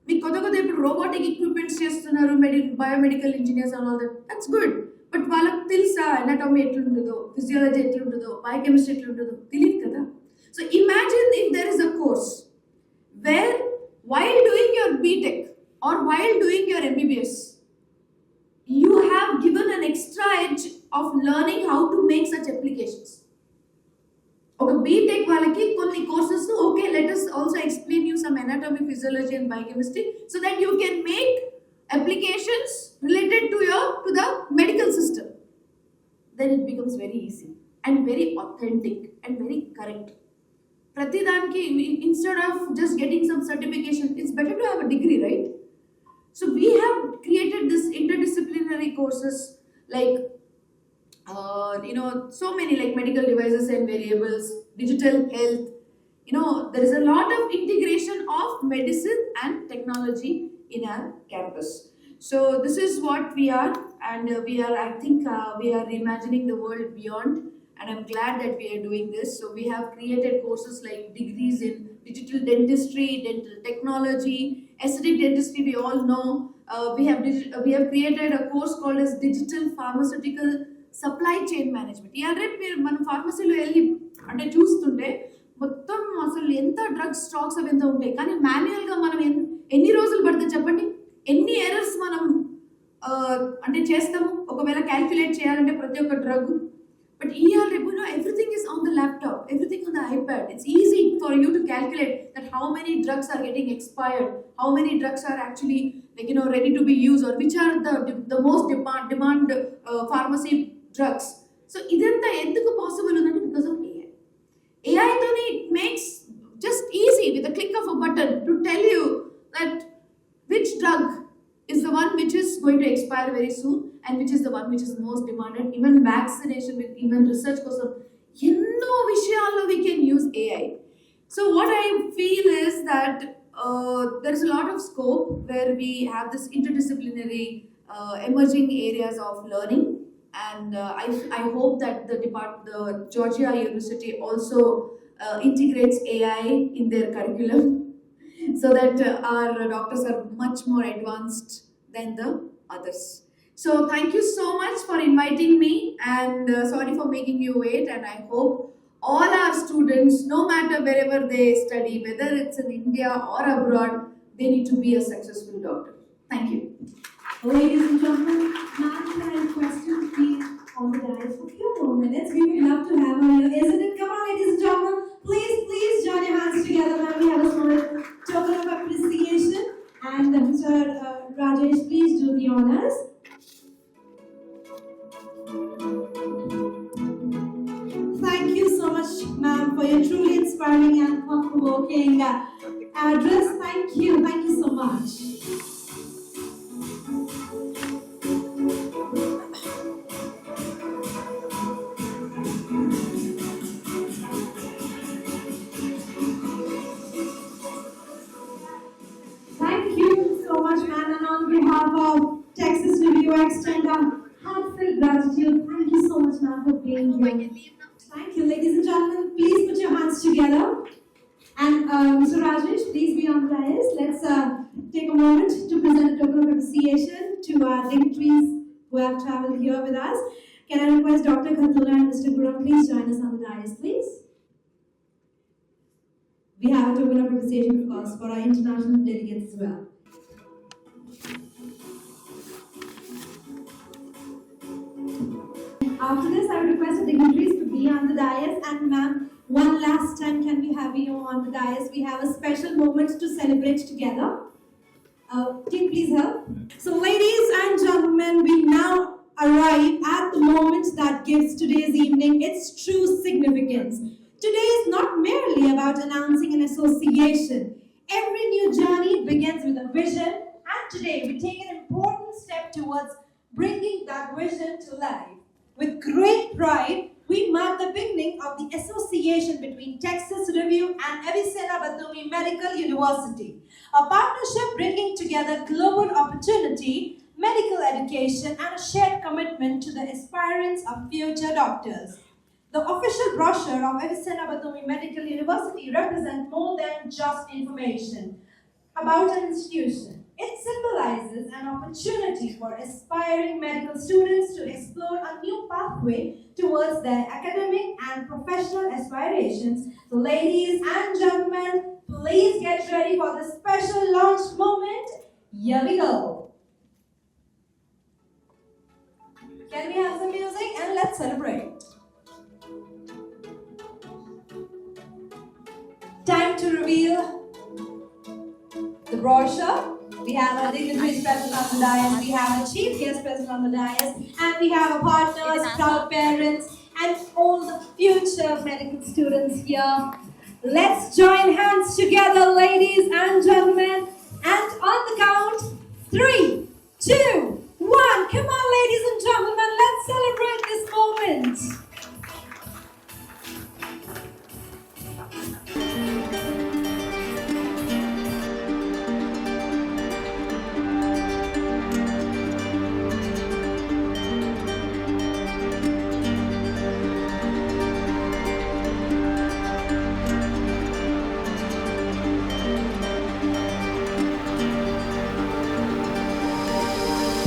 మీకు కొత్త ఇప్పుడు robotic equipments చేస్తున్నారు, biomedical engineers and all that, that's good. But వాళ్ళకి తెలుసా anatomy ఎట్లుంటుందో, ఫిజియాలజీ ఎట్లుంటుందో, బయోకెమిస్ట్రీ ఎట్లుంటుందో తెలియదు కదా. So imagine if there is a course where while doing your BTech or while doing your MBBS, you have given an extra edge of learning how to make such applications. ఒక BTech వాళ్ళకి కొన్ని courses, okay let us also explain you some anatomy, physiology and biochemistry so that you can make applications related to the medical system. Then it becomes very easy and very authentic and very correct. ప్రతి దానికి instead of just getting some certification, it's better to have a degree, right? So we have created this interdisciplinary courses like so many, like medical devices and variables, digital health. There is a lot of integration of medicine and technology in our campus. So this is what we are, and we are reimagining the world beyond, and I'm glad that we are doing this. So we have created courses like degrees in digital dentistry, dental technology, aesthetic dentistry, we all know. We have created a course called as digital pharmaceutical supply chain management. ఇవాళ రేపు మీరు మనం ఫార్మసీలో వెళ్ళి అంటే చూస్తుంటే మొత్తం అసలు ఎంత డ్రగ్స్ స్టాక్స్ అవి ఎంత ఉంటాయి, కానీ మాన్యువల్గా మనం ఎన్ని రోజులు పడుతుంది చెప్పండి, ఎన్ని ఎర్రర్స్ మనం అంటే చేస్తాము ఒకవేళ క్యాల్కులేట్ చేయాలంటే ప్రతి ఒక్క డ్రగ్. బట్ ఇవాళ రేపు everything is on the laptop, everything on the iPad. It's easy for you to calculate that how many drugs are getting expired, how many drugs are actually ready to be used, or which are the most demand pharmacy drugs. So idantha enduku possible undante because of AI. AI toni it makes just easy with a click of a button to tell you that which drug is the one which is going to expire very soon and which is the one which is most demanded. Even vaccination, with even research kosam enno vishayallo we can use AI. So what I feel is that there is a lot of scope where we have this interdisciplinary emerging areas of learning, and I hope that the Georgia University also integrates AI in their curriculum so that our doctors are much more advanced than the others. So thank you so much for inviting me, and sorry for making you wait, and I hope all our students, no matter wherever they study, whether it's in India or abroad, they need to be a successful doctor. Thank you. Ladies and gentlemen, ma'am, can I request you to please on the dais for a few more minutes? We would love to have her here, isn't it? Come on, ladies and gentlemen, please join your hands together, ma'am. We have a small token of appreciation, and Mr. Rajesh, please do the honors. Thank you so much, ma'am, for your truly inspiring and thought-provoking address. Thank you so much. Thank you so much, ma'am, and on behalf of Texas Review, I extend a heartfelt gratitude. Thank you so much, ma'am, for being here. Thank you, ladies and gentlemen. Please put your hands together. And Mr. Rajesh, please be on the dais. Let's take a moment to present a token of appreciation to our dignitaries who have traveled here with us. Can I request Dr. Khatuna and Mr. Guram, please join us on the dais, please. We have a token of appreciation, of course, for our international delegates as well. After this, I would request the dignitaries to be on the dais, and ma'am, one last time, can we have you on the dais? We have a special moment to celebrate together. Can you please help? So, ladies and gentlemen, we now arrive at the moment that gives today's evening its true significance. Today is not merely about announcing an association. Every new journey begins with a vision, and today we take an important step towards bringing that vision to life. With great pride, we mark the beginning of the association between Texas Review and Avicenna Batumi Medical University, a partnership bringing together global opportunity, medical education, and a shared commitment to the aspirants of future doctors. The official brochure of Avicenna Batumi Medical University represents more than just information about an institution. It symbolizes an opportunity for aspiring medical students to explore a new pathway towards their academic and professional aspirations. So, ladies and gentlemen, please get ready for the special launch moment. Here we go. Can we have some music and let's celebrate? Time to reveal the brochure. We have a dignitaries present on the dais, we have a chief guest present on the dais, and we have partners, proud parents, and all the future medical students here. Let's join hands together, ladies and gentlemen, and on the count, 3, 2, 1. Come on, ladies and gentlemen, let's celebrate this moment.